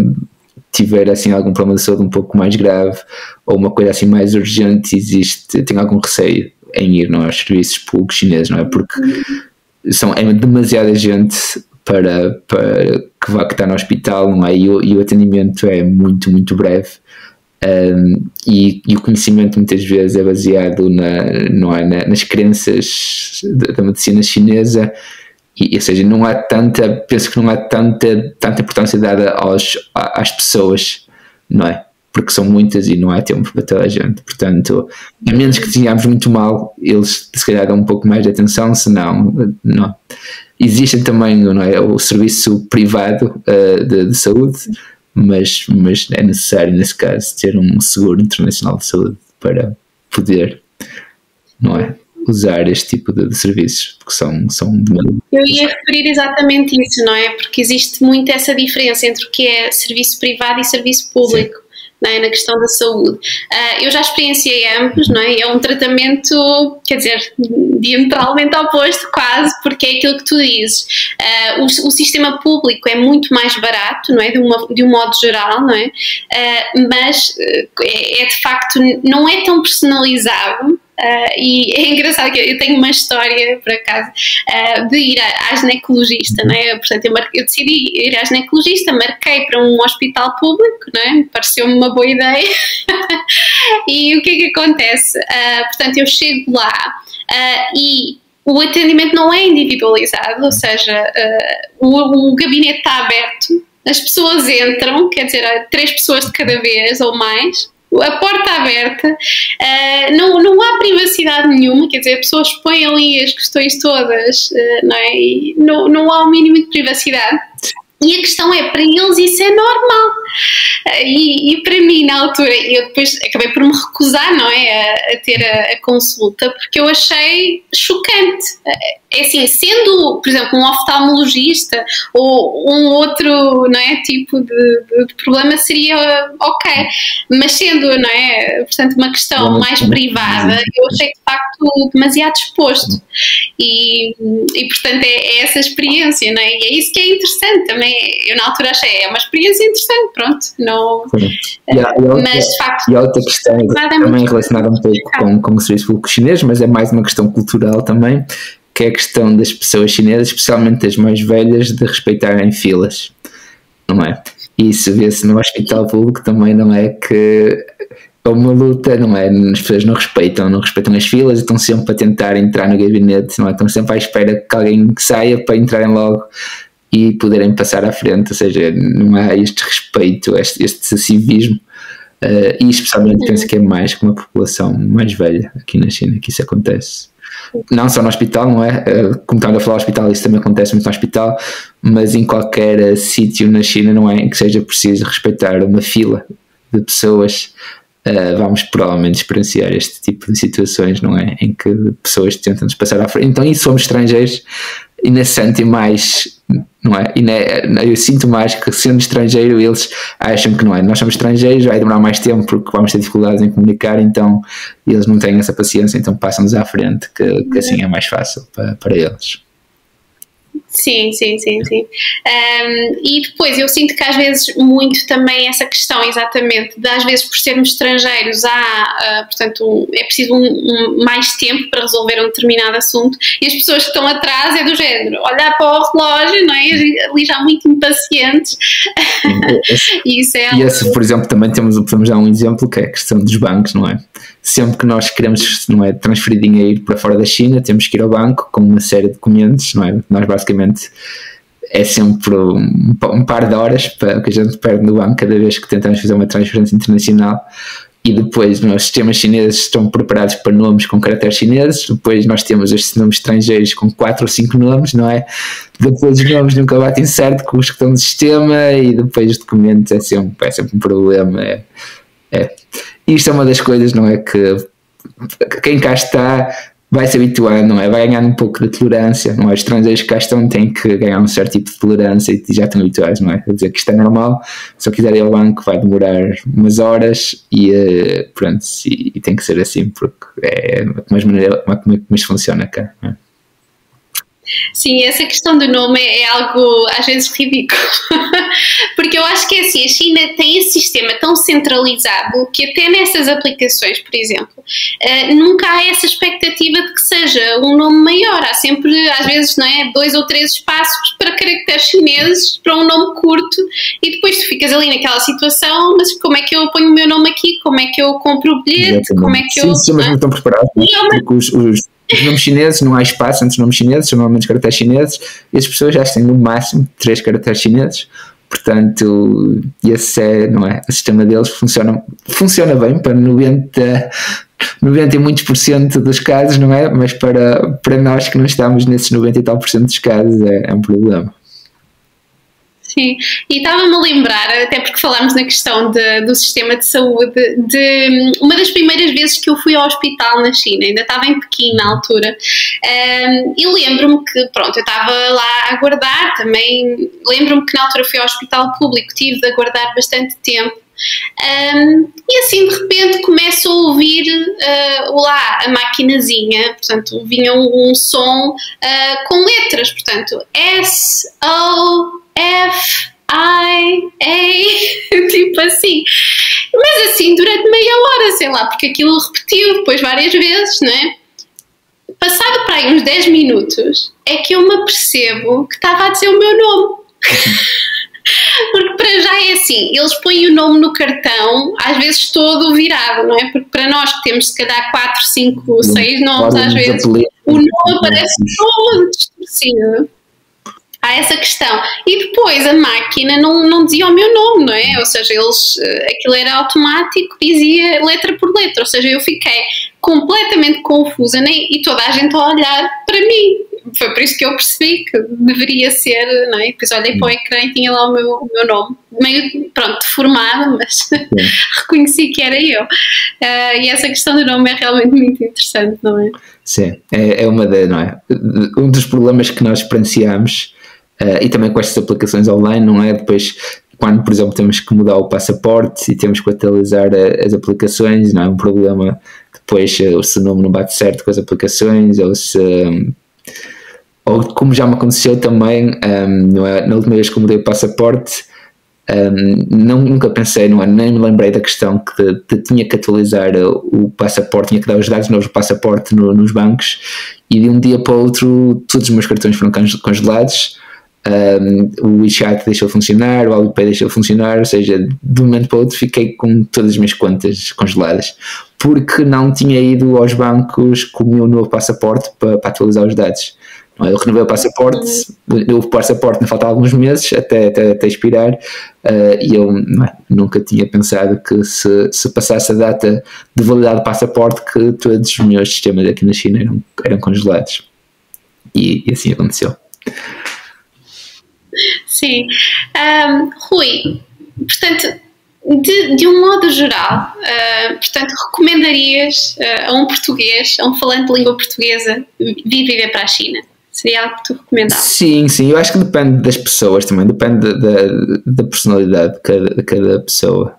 tiver assim algum problema de saúde um pouco mais grave ou uma coisa assim mais urgente, tenho algum receio em ir, não é, aos serviços públicos chineses, não é, porque é demasiada gente para que está no hospital, não é, e o atendimento é muito breve. E o conhecimento muitas vezes é baseado nas crenças da medicina chinesa, ou seja, penso que não há tanta importância dada às pessoas, não é? Porque são muitas e não há tempo para toda a gente, portanto, a menos que tenhamos muito mal, eles se calhar dão um pouco mais de atenção, senão não. Existem também, não é, o serviço privado de saúde, mas é necessário, nesse caso, ter um seguro internacional de saúde para poder, não é, usar este tipo de serviços, porque são de... Eu ia referir exatamente isso, não é? Porque existe muito essa diferença entre o que é serviço privado e serviço público. Sim. Não é? Na questão da saúde. Eu já experienciei ambos, não é? É um tratamento, quer dizer, diametralmente oposto quase, porque é aquilo que tu dizes. O sistema público é muito mais barato, não é? De um modo geral, não é? Mas é de facto, não é tão personalizado. E é engraçado que eu tenho uma história, por acaso, de ir à ginecologista, não é? Portanto, eu decidi ir à ginecologista, marquei para um hospital público, não é? Pareceu-me uma boa ideia. E o que é que acontece? Portanto, eu chego lá e o atendimento não é individualizado, ou seja, o gabinete está aberto, as pessoas entram, quer dizer, 3 pessoas de cada vez ou mais, a porta aberta, não há privacidade nenhuma, quer dizer, a pessoa expõe ali as questões todas, não é? E não há um mínimo de privacidade. E a questão é, para eles isso é normal. E para mim, na altura, eu depois acabei por me recusar, não é, a ter a consulta, porque eu achei chocante. É assim, sendo, por exemplo, um oftalmologista ou um outro, não é, tipo de problema seria ok, mas sendo, não é, portanto, uma questão mais privada, eu achei de facto demasiado exposto. E portanto, é essa experiência, não é? E é isso que é interessante também. Eu na altura achei, é uma experiência interessante, pronto, não... Mas de facto... E a outra questão também relacionada um pouco com o serviço público chinês, mas é mais uma questão cultural também, que é a questão das pessoas chinesas, especialmente as mais velhas, de respeitarem filas, não é? E isso vê-se no hospital público também, não é? Que é uma luta, não é? As pessoas não respeitam as filas, estão sempre a tentar entrar no gabinete, não é? Estão sempre à espera que alguém saia para entrarem logo e poderem passar à frente, ou seja, não há este respeito, este civismo, e especialmente penso que é mais com uma população mais velha aqui na China que isso acontece. Não só no hospital, não é? Como estamos a falar do hospital, isso também acontece muito no hospital, mas em qualquer sítio na China, não é? Em que seja preciso respeitar uma fila de pessoas, vamos provavelmente experienciar este tipo de situações, não é? Em que pessoas tentam nos passar à frente. Então, e somos estrangeiros, ainda sentem mais, não é? Eu sinto mais que, sendo estrangeiro, eles acham que não é. Nós somos estrangeiros, vai demorar mais tempo porque vamos ter dificuldades em comunicar, então eles não têm essa paciência, então passam-nos à frente, que assim é mais fácil para eles. Sim. E depois eu sinto que às vezes muito também essa questão, exatamente, de às vezes por sermos estrangeiros portanto, é preciso mais tempo para resolver um determinado assunto, e as pessoas que estão atrás é do género, olhar para o relógio, não é? Ali já muito impacientes. E isso é esse, por exemplo, também podemos dar um exemplo, que é a questão dos bancos, não é? Sempre que nós queremos, não é, transferir dinheiro para fora da China, temos que ir ao banco com uma série de documentos, não é? Nós basicamente é sempre um par de horas que a gente perde no banco cada vez que tentamos fazer uma transferência internacional, e depois os sistemas chineses estão preparados para nomes com caracteres chineses, depois nós temos estes nomes estrangeiros com 4 ou 5 nomes, não é? Depois os nomes nunca batem certo com os que estão no sistema, e depois os documentos é sempre um problema. Isto é uma das coisas, não é? Que quem cá está vai se habituando, não é? Vai ganhando um pouco de tolerância, não é? Os estrangeiros que cá estão têm que ganhar um certo tipo de tolerância e já estão habituados, não é? A dizer que isto é normal, se eu quiser ir ao banco vai demorar umas horas e pronto, e tem que ser assim, porque é como isto funciona cá, não é? Sim, essa questão do nome é algo às vezes ridículo, porque eu acho que é assim, a China tem esse sistema tão centralizado que até nessas aplicações, por exemplo, nunca há essa expectativa de que seja um nome maior, há sempre, às vezes, não é, 2 ou 3 espaços para caracteres chineses para um nome curto e depois tu ficas ali naquela situação, mas como é que eu ponho o meu nome aqui, como é que eu compro o bilhete, Exatamente. como é que sim, eu... Sim, mas não estão preparados, porque os nomes chineses, não há espaço entre os nomes chineses, são normalmente caracteres chineses, e as pessoas já têm no máximo 3 caracteres chineses, portanto, esse é, não é? O sistema deles funciona bem para 90 e muitos por cento dos casos, não é? Mas para nós que não estamos nesses 90 e tal por cento dos casos é um problema. Sim, e estava-me a lembrar, até porque falámos na questão do sistema de saúde, de uma das primeiras vezes que eu fui ao hospital na China, ainda estava em Pequim na altura, e lembro-me que, pronto, eu estava lá a aguardar também, lembro-me que na altura fui ao hospital público, tive de aguardar bastante tempo, e assim de repente começo a ouvir lá a maquinazinha, portanto vinha um som com letras, portanto S-O-F-I-A, tipo assim, mas assim durante meia hora, sei lá, porque aquilo repetiu depois várias vezes, não é? Passado para aí uns 10 minutos é que eu me apercebo que estava a dizer o meu nome. Porque para já é assim, eles põem o nome no cartão, às vezes todo virado, não é? Porque para nós que temos se calhar 4, 5, 6 nomes, às vezes o nome aparece todo distorcido. Há essa questão. E depois a máquina não dizia o meu nome, não é? Ou seja, aquilo era automático, dizia letra por letra. Ou seja, eu fiquei completamente confusa e toda a gente a olhar para mim. Foi por isso que eu percebi que deveria ser, não é? Depois olhei para o ecrã e tinha lá o meu nome. Meio, pronto, deformada, mas reconheci que era eu. E essa questão do nome é realmente muito interessante, não é? Sim, não é? Um dos problemas que nós experienciamos, e também com estas aplicações online, não é? Depois, quando, por exemplo, temos que mudar o passaporte e temos que atualizar as aplicações, não é um problema depois se o nome não bate certo com as aplicações, ou como já me aconteceu também, não é? Na última vez que eu mudei o passaporte, nunca pensei, não é? Nem me lembrei da questão que tinha que atualizar o passaporte, tinha que dar os dados novos do passaporte nos bancos, e de um dia para o outro todos os meus cartões foram congelados. O WeChat deixou de funcionar, o Alipay deixou de funcionar, ou seja, de um momento para o outro fiquei com todas as minhas contas congeladas, porque não tinha ido aos bancos com o meu novo passaporte para atualizar os dados. Eu renovei o passaporte me faltava alguns meses até expirar, e eu nunca tinha pensado que se passasse a data de validade do passaporte que todos os meus sistemas aqui na China eram congelados, e assim aconteceu. Sim. Rui, portanto, de um modo geral, portanto, recomendarias a um português, a um falante de língua portuguesa, vir viver para a China? Seria algo que tu recomendavas? Sim, eu acho que depende das pessoas também, depende da personalidade de cada pessoa.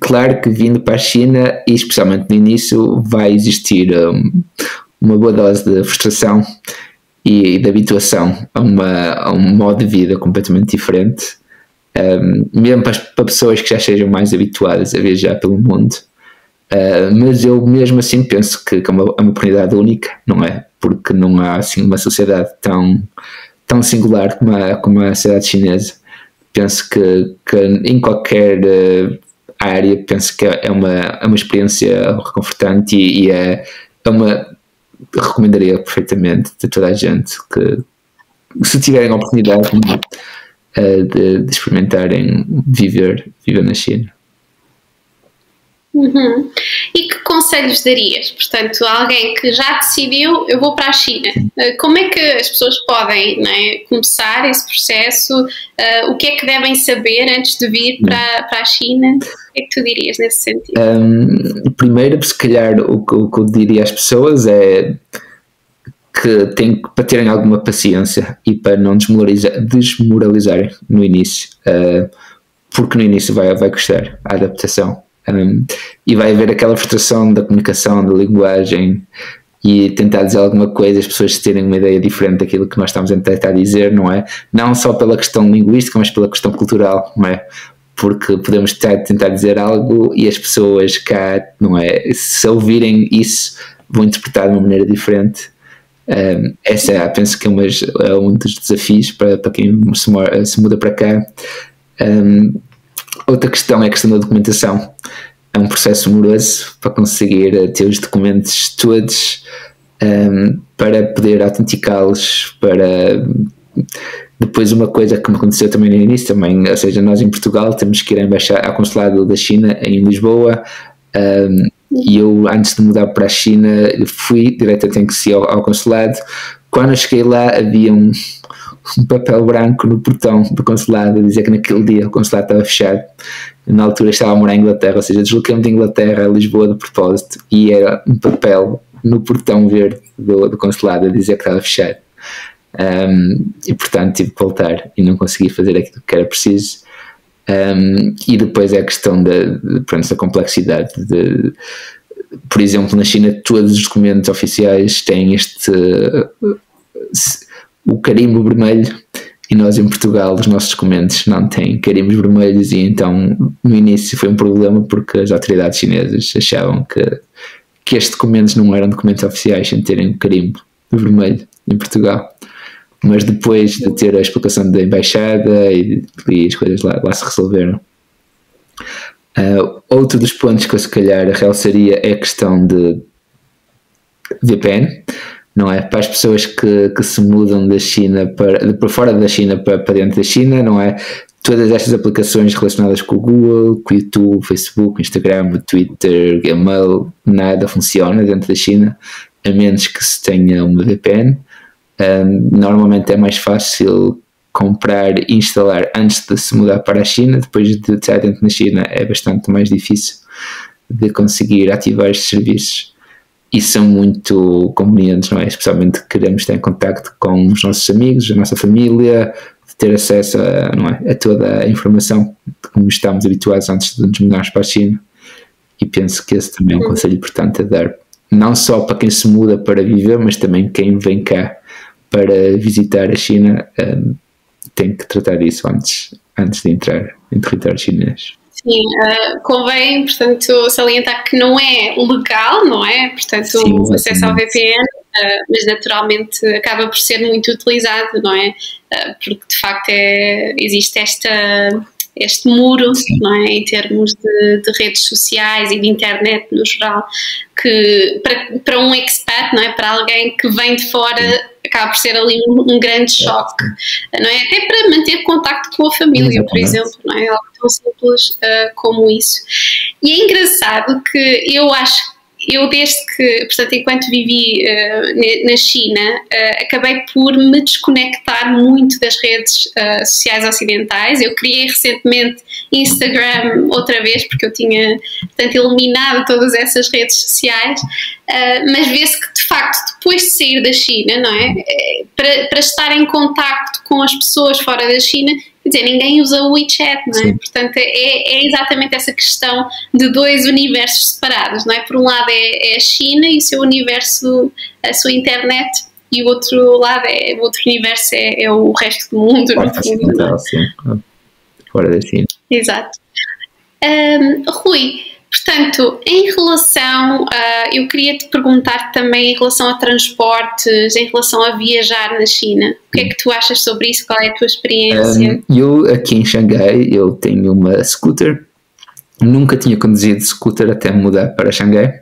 Claro que vindo para a China, e especialmente no início, vai existir uma boa dose de frustração e de habituação a um modo de vida completamente diferente, mesmo para pessoas que já sejam mais habituadas a viajar pelo mundo, mas eu mesmo assim penso que é uma oportunidade única, não é? Porque não há assim uma sociedade tão singular como a sociedade chinesa. Penso que em qualquer área, penso que é uma experiência reconfortante e recomendaria perfeitamente a toda a gente que, se tiverem a oportunidade de experimentarem viver na China. Uhum. E que conselhos darias? Portanto, alguém que já decidiu, eu vou para a China. Como é que as pessoas podem, não é, começar esse processo? O que é que devem saber antes de vir para a China? O que é que tu dirias nesse sentido? Primeiro, se calhar, o que eu diria às pessoas é que têm para terem alguma paciência e para não desmoralizarem no início, porque no início vai custar a adaptação, e vai haver aquela frustração da comunicação, da linguagem, e tentar dizer alguma coisa, as pessoas terem uma ideia diferente daquilo que nós estamos a tentar dizer, não é? Não só pela questão linguística, mas pela questão cultural, não é? Porque podemos tentar dizer algo e as pessoas cá, não é? Se ouvirem isso, vão interpretar de uma maneira diferente. Penso que é um dos desafios para quem se muda para cá. Outra questão é a questão da documentação. É um processo moroso para conseguir ter os documentos todos, para poder autenticá-los, para depois uma coisa que me aconteceu também no início também, ou seja, nós em Portugal temos que ir ao consulado da China em Lisboa, e eu antes de mudar para a China fui diretamente ao consulado. Quando eu cheguei lá havia um papel branco no portão do consulado a dizer que naquele dia o consulado estava fechado. Na altura estava a morar em Inglaterra, ou seja, desloquei-me de Inglaterra a Lisboa de propósito e era um papel no portão verde do consulado a dizer que estava fechado. E portanto tive que voltar e não consegui fazer aquilo que era preciso. E depois é a questão da complexidade por exemplo, na China todos os documentos oficiais têm o carimbo vermelho, e nós em Portugal os nossos documentos não têm carimbos vermelhos, e então no início foi um problema porque as autoridades chinesas achavam que estes documentos não eram documentos oficiais sem terem um carimbo vermelho em Portugal. Mas depois de ter a explicação da embaixada e as coisas lá se resolveram. Outro dos pontos que eu se calhar realçaria é a questão de VPN, não é? Para as pessoas que se mudam da China para fora da China para dentro da China, não é? Todas estas aplicações relacionadas com o Google, com o YouTube, o Facebook, o Instagram, o Twitter, Gmail, nada funciona dentro da China, a menos que se tenha uma VPN. Normalmente é mais fácil comprar e instalar antes de se mudar para a China. Depois de estar dentro da China é bastante mais difícil de conseguir ativar estes serviços, e são muito convenientes, não é? Especialmente queremos estar em contacto com os nossos amigos, a nossa família, ter acesso a toda a informação como estamos habituados antes de nos mudarmos para a China. E penso que esse também é um conselho importante a dar, não só para quem se muda para viver, mas também quem vem cá para visitar a China, tem que tratar disso antes de entrar em território chinês. Sim, convém, portanto, salientar que não é legal, não é? Portanto, sim, o acesso ao VPN, mas naturalmente acaba por ser muito utilizado, não é? Porque de facto existe este muro, não é? Em termos de redes sociais e de internet no geral, que para um expat, não é? Para alguém que vem de fora, acaba por ser ali um grande choque, não é? Até para manter contacto com a família, por exemplo, não é? Algo tão simples como isso. E é engraçado que eu desde que, portanto, enquanto vivi na China, acabei por me desconectar muito das redes sociais ocidentais. Eu criei recentemente Instagram outra vez, porque eu tinha, portanto, eliminado todas essas redes sociais, mas vê-se que, de facto, depois de sair da China, não é? Para estar em contacto com as pessoas fora da China, quer dizer, ninguém usa o WeChat, não é? Sim. Portanto, é exatamente essa questão de dois universos separados, não é? Por um lado é a China e o seu universo, a sua internet, e o outro lado o outro universo é o resto do mundo, no fundo. Sim, fora da China. Exato. Rui, portanto, em relação eu queria te perguntar também em relação a transportes, em relação a viajar na China. O que é que tu achas sobre isso? Qual é a tua experiência? Eu aqui em Xangai, eu tenho uma scooter. Nunca tinha conduzido scooter até mudar para Xangai.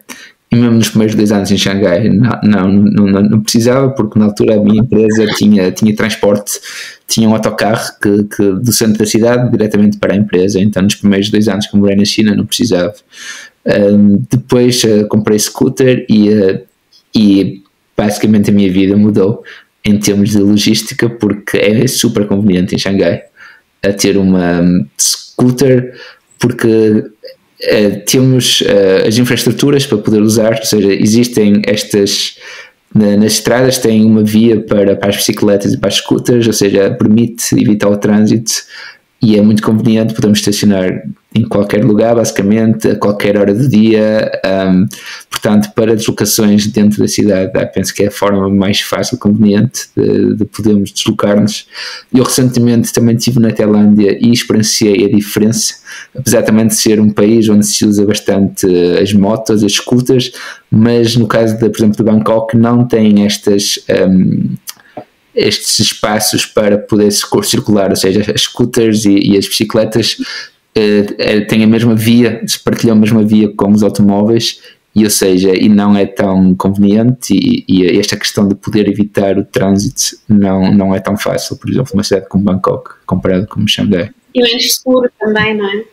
E mesmo nos primeiros 2 anos em Xangai não precisava, porque na altura a minha empresa tinha transporte, tinha um autocarro que do centro da cidade diretamente para a empresa. Então nos primeiros 2 anos que eu morei na China não precisava. Depois comprei scooter e basicamente a minha vida mudou em termos de logística, porque é super conveniente em Xangai a ter uma scooter, porque temos as infraestruturas para poder usar, ou seja, existem nas estradas tem uma via para as bicicletas e para as scooters, ou seja, permite evitar o trânsito e é muito conveniente, podemos estacionar em qualquer lugar, basicamente, a qualquer hora do dia. Portanto, para deslocações dentro da cidade, penso que é a forma mais fácil e conveniente de podermos deslocar-nos. Eu recentemente também estive na Tailândia e experienciei a diferença, apesar também de ser um país onde se usa bastante as motos, as scooters, mas no caso, por exemplo, de Bangkok, não tem estes espaços para poder circular, ou seja, as scooters e as bicicletas têm a mesma via, se partilham a mesma via com os automóveis, e não é tão conveniente, e esta questão de poder evitar o trânsito não é tão fácil, por exemplo, numa cidade como Bangkok, comparado com Xangai. E menos seguro também, não é?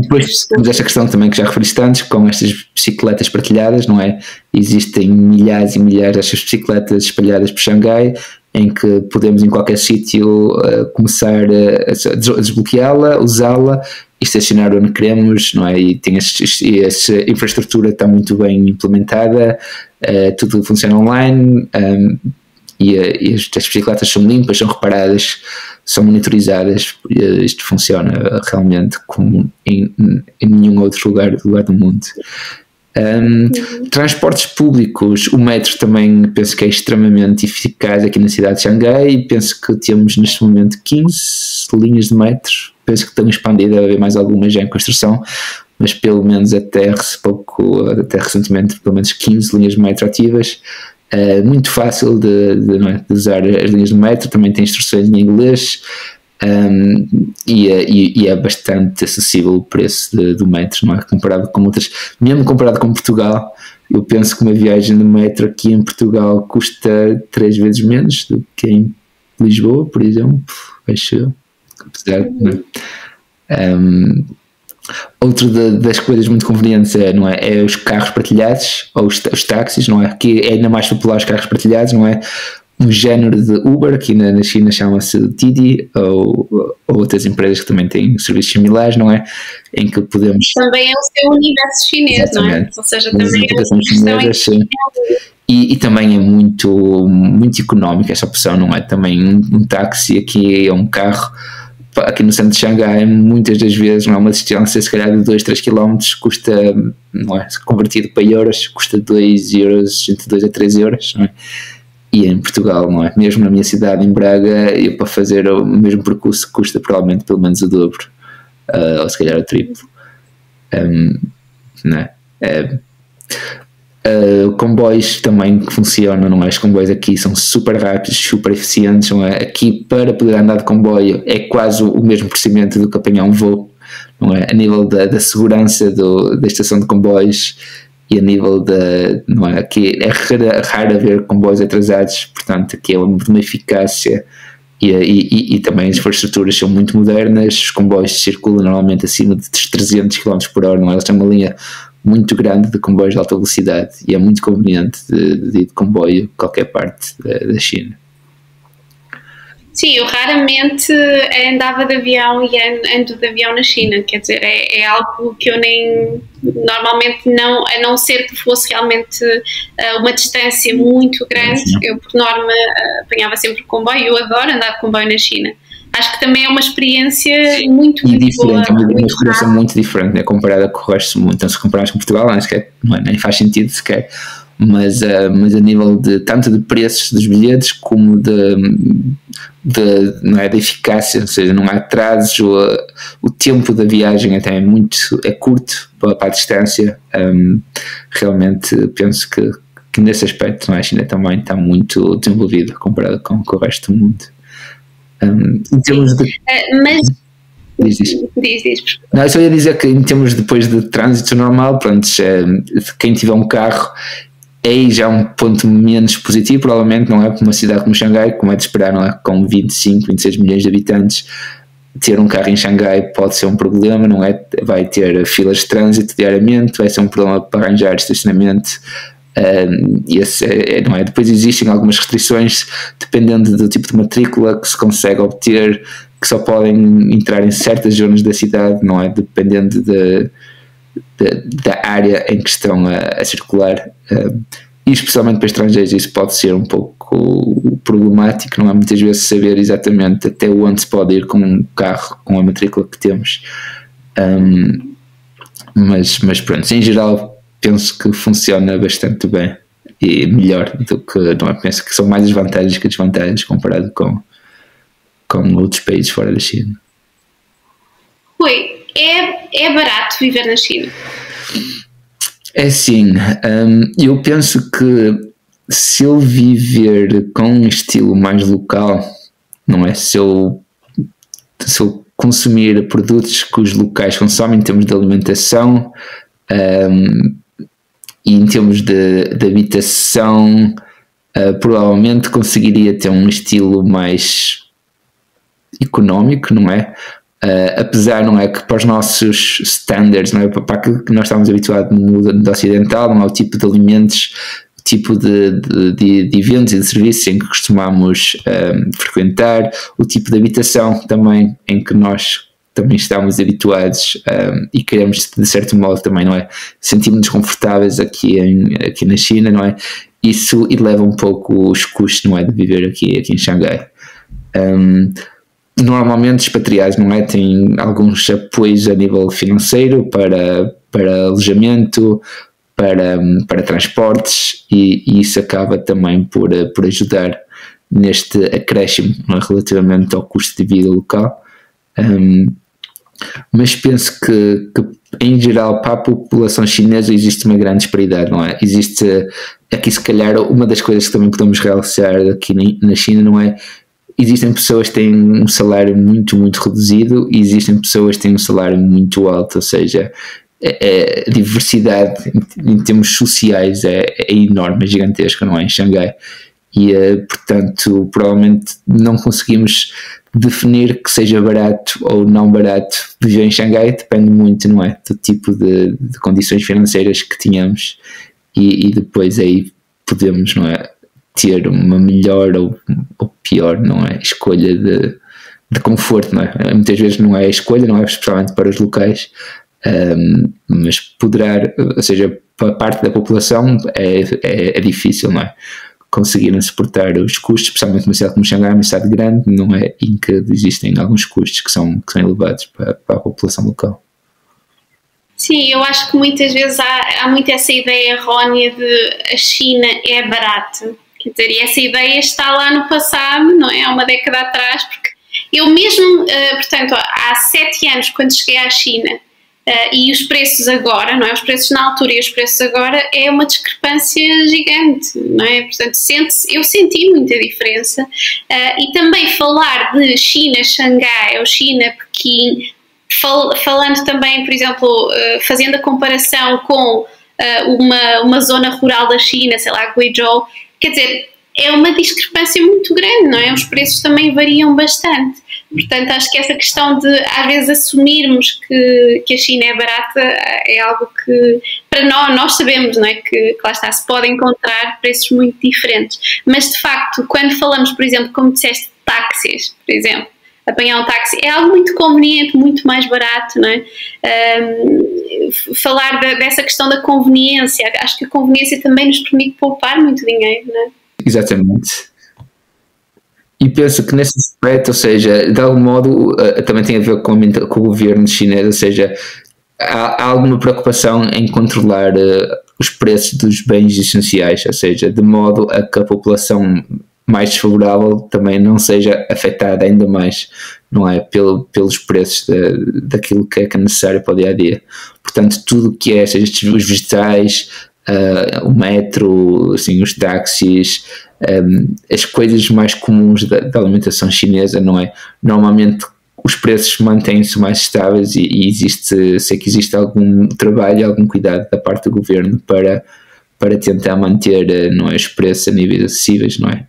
Depois temos esta questão também que já referiste antes, com estas bicicletas partilhadas, não é? Existem milhares e milhares destas bicicletas espalhadas por Xangai, em que podemos em qualquer sítio começar a desbloqueá-la, usá-la e estacionar onde queremos, não é? E tem essa infraestrutura está muito bem implementada, tudo funciona online, e as bicicletas são limpas, são reparadas, são monitorizadas. Isto funciona realmente como em nenhum outro lugar do mundo. Transportes públicos, o metro também penso que é extremamente eficaz aqui na cidade de Xangai, e penso que temos neste momento 15 linhas de metro. Penso que estão expandidas, deve haver mais algumas já em construção, mas pelo menos até recentemente pelo menos 15 linhas de metro ativas. Muito fácil de usar as linhas de metro, também tem instruções em inglês, e é bastante acessível o preço do metro, não é? Comparado com outras, mesmo comparado com Portugal. Eu penso que uma viagem de metro aqui em Portugal custa 3 vezes menos do que em Lisboa, por exemplo, acho, apesar, não é? Outra das coisas muito convenientes é os carros partilhados, ou os táxis, não é? Aqui é ainda mais popular os carros partilhados, não é? Um género de Uber, aqui na China chama-se Didi, ou outras empresas que também têm serviços similares, não é? Em que podemos... Também é o seu universo chinês, exatamente, não é? Ou seja, também é uma chinesas, e também é muito, muito económica essa opção, não é? Também um táxi aqui é um carro. Aqui no centro de Xangai, muitas das vezes, não é uma distância, se calhar de 2, 3 km, custa, não é, convertido para euros, custa 2 euros, entre 2 a 3 euros, não é? E em Portugal, não é? Mesmo na minha cidade, em Braga, eu para fazer o mesmo percurso custa provavelmente pelo menos o dobro, ou se calhar o triplo, não é? Comboios também que funcionam, não é? Os comboios aqui são super rápidos, super eficientes, não é? Aqui, para poder andar de comboio, é quase o mesmo procedimento do que apanhar um voo, não é? A nível da segurança da estação de comboios, e a nível não é? Aqui é raro ver comboios atrasados, portanto aqui é uma eficácia, e também as infraestruturas são muito modernas. Os comboios circulam normalmente acima de 300 km por hora, não é? Eles têm uma linha muito grande de comboios de alta velocidade, e é muito conveniente de ir de comboio a qualquer parte da China. Sim, eu raramente andava de avião e ando de avião na China, quer dizer, é algo que eu nem, normalmente não, a não ser que fosse realmente uma distância muito grande, eu por norma apanhava sempre o comboio. Eu adoro andar de comboio na China. Acho que também é uma experiência muito diferente, boa, uma experiência muito diferente, né, comparada com o resto do mundo. Então, se compararmos com Portugal, nem faz sentido sequer, mas a nível tanto de preços dos bilhetes como não é, de eficácia, ou seja, não há atrasos, o tempo da viagem até é curto para a distância. Realmente penso que nesse aspecto, não é, a China também está muito desenvolvida comparada com o resto do mundo. Em termos de... mas diz. Não, eu só ia dizer que em termos depois de trânsito normal, pronto, quem tiver um carro, aí já é um ponto menos positivo, provavelmente, não é? Para uma cidade como Xangai, como é de esperar, não é? Com 25, 26 milhões de habitantes, ter um carro em Xangai pode ser um problema, não é? Vai ter filas de trânsito diariamente, vai ser um problema para arranjar estacionamento. Não é? Depois existem algumas restrições dependendo do tipo de matrícula que se consegue obter, que só podem entrar em certas zonas da cidade, não é? Dependendo da área em que estão a circular. E especialmente para estrangeiros isso pode ser um pouco problemático, não é? Muitas vezes saber exatamente até onde se pode ir com um carro com a matrícula que temos. Mas pronto, em geral penso que funciona bastante bem e melhor do que, não é? Penso que são mais as vantagens que as desvantagens comparado com outros países fora da China. Rui, é barato viver na China? É assim, eu penso que se eu viver com um estilo mais local, não é? Se eu consumir produtos que os locais consomem em termos de alimentação e em termos de habitação, provavelmente conseguiria ter um estilo mais económico, não é? Apesar, não é, que para os nossos standards, não é, para aquilo que nós estamos habituados no mundo ocidental, não é, o tipo de alimentos, o tipo de eventos e de serviços em que costumamos frequentar, o tipo de habitação também em que nós também estamos habituados e queremos de certo modo também, não é, sentirmos-nos confortáveis aqui na China, não é? Isso eleva um pouco os custos, não é, de viver aqui em Xangai. Normalmente os expatriados, não é, têm alguns apoios a nível financeiro para alojamento, para transportes, e isso acaba também por ajudar neste acréscimo, não é, relativamente ao custo de vida local. Mas penso que em geral para a população chinesa existe uma grande disparidade, não é? Existe aqui se calhar uma das coisas que também podemos realçar aqui na China, não é? Existem pessoas que têm um salário muito, muito reduzido e existem pessoas que têm um salário muito alto, ou seja, a diversidade em termos sociais é enorme, é gigantesca, não é? Em Xangai. E, portanto, provavelmente não conseguimos definir que seja barato ou não barato viver em Xangai, depende muito, não é? Do tipo de condições financeiras que tínhamos e depois aí podemos, não é, ter uma melhor ou pior, não é, escolha de conforto, não é? Muitas vezes não é a escolha, não é, especialmente para os locais, mas poderá, ou seja, para parte da população é difícil, não é? Conseguirem suportar os custos, especialmente numa cidade como Xangai, uma cidade grande, não é, em que existem alguns custos que são elevados para a população local. Sim, eu acho que muitas vezes há muito essa ideia errónea de a China é barata. Quer dizer, e essa ideia está lá no passado, não é? Há uma década atrás, porque eu mesmo, portanto, há 7 anos, quando cheguei à China, e os preços agora, não é? Os preços na altura e os preços agora é uma discrepância gigante, não é? Portanto, eu senti muita diferença. E também falar de China, Xangai ou China, Pequim, falando também, por exemplo, fazendo a comparação com uma zona rural da China, sei lá, Guizhou, quer dizer, é uma discrepância muito grande, não é? Os preços também variam bastante. Portanto, acho que essa questão de, às vezes, assumirmos que a China é barata é algo que, para nós sabemos, não é? Que lá está, se pode encontrar preços muito diferentes. Mas, de facto, quando falamos, por exemplo, como disseste, de táxis, por exemplo, apanhar um táxi é algo muito conveniente, muito mais barato, não é? Falar dessa questão da conveniência, acho que a conveniência também nos permite poupar muito dinheiro, não é? Exatamente. E penso que nesse aspecto, ou seja, de algum modo também tem a ver com o governo chinês, ou seja, há alguma preocupação em controlar os preços dos bens essenciais, ou seja, de modo a que a população mais desfavorável também não seja afetada ainda mais, não é, pelos preços daquilo que é necessário para o dia-a-dia. Portanto, tudo o que é, seja os vegetais, o metro, assim, os táxis, as coisas mais comuns da alimentação chinesa, não é? Normalmente os preços mantêm-se mais estáveis e sei que existe algum trabalho, algum cuidado da parte do governo para tentar manter, não é, os preços a níveis acessíveis, não é?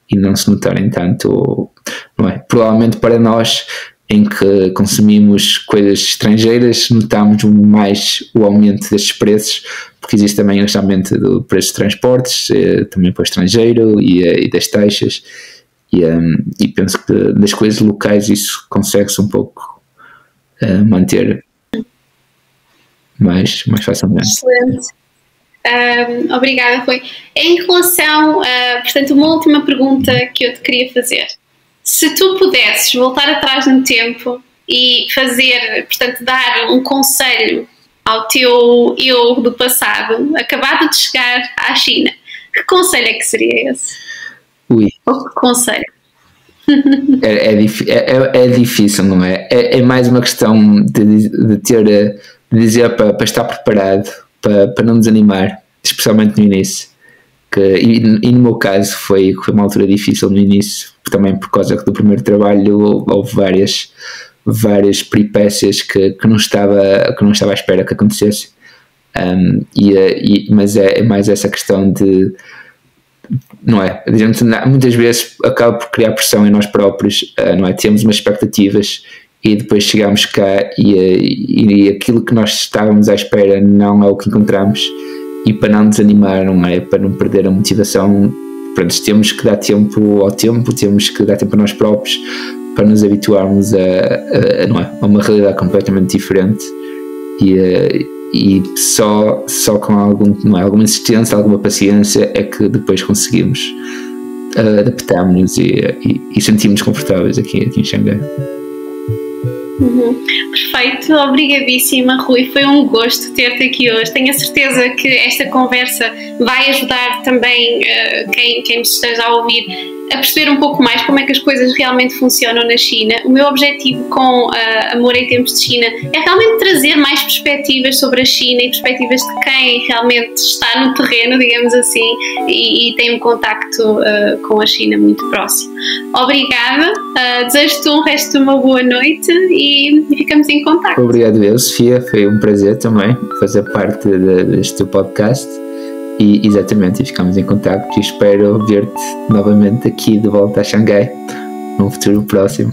E não se notarem tanto, não é? Provavelmente para nós em que consumimos coisas estrangeiras, notamos mais o aumento destes preços, porque existe também o aumento do preço de transportes, também para o estrangeiro, e das taxas, e penso que das coisas locais isso consegue-se um pouco manter mais facilmente. Excelente. Obrigada, Rui. Em relação, portanto, uma última pergunta que eu te queria fazer. Se tu pudesses voltar atrás no tempo e fazer, portanto, dar um conselho ao teu eu do passado, acabado de chegar à China, que conselho é que seria esse? Ui. Ou que conselho? É difícil, não é? É mais uma questão de dizer para estar preparado, para não desanimar, especialmente no início. E no meu caso foi uma altura difícil no início, também por causa do primeiro trabalho houve várias peripécias que não estava à espera que acontecesse, mas é mais essa questão de, não é? A gente muitas vezes acaba por criar pressão em nós próprios, não é? Temos umas expectativas e depois chegamos cá e aquilo que nós estávamos à espera não é o que encontramos, e para não desanimar, não é? Para não perder a motivação, pronto, temos que dar tempo ao tempo, temos que dar tempo a nós próprios para nos habituarmos não é? A uma realidade completamente diferente, e só com alguma insistência, alguma paciência é que depois conseguimos adaptar-nos e sentirmos confortáveis aqui em Xangai. Perfeito, obrigadíssima, Rui, foi um gosto ter-te aqui hoje. Tenho a certeza que esta conversa vai ajudar também quem me esteja a ouvir a perceber um pouco mais como é que as coisas realmente funcionam na China. O meu objetivo com Amor em Tempos de China é realmente trazer mais perspectivas sobre a China e perspectivas de quem realmente está no terreno, digamos assim, e tem um contacto com a China muito próximo. Obrigada, desejo-te um resto de uma boa noite e ficamos em contacto. Obrigado eu, Sofia, foi um prazer também fazer parte deste teu podcast. E exatamente, e ficamos em contacto e espero ver-te novamente aqui de volta a Xangai num futuro próximo.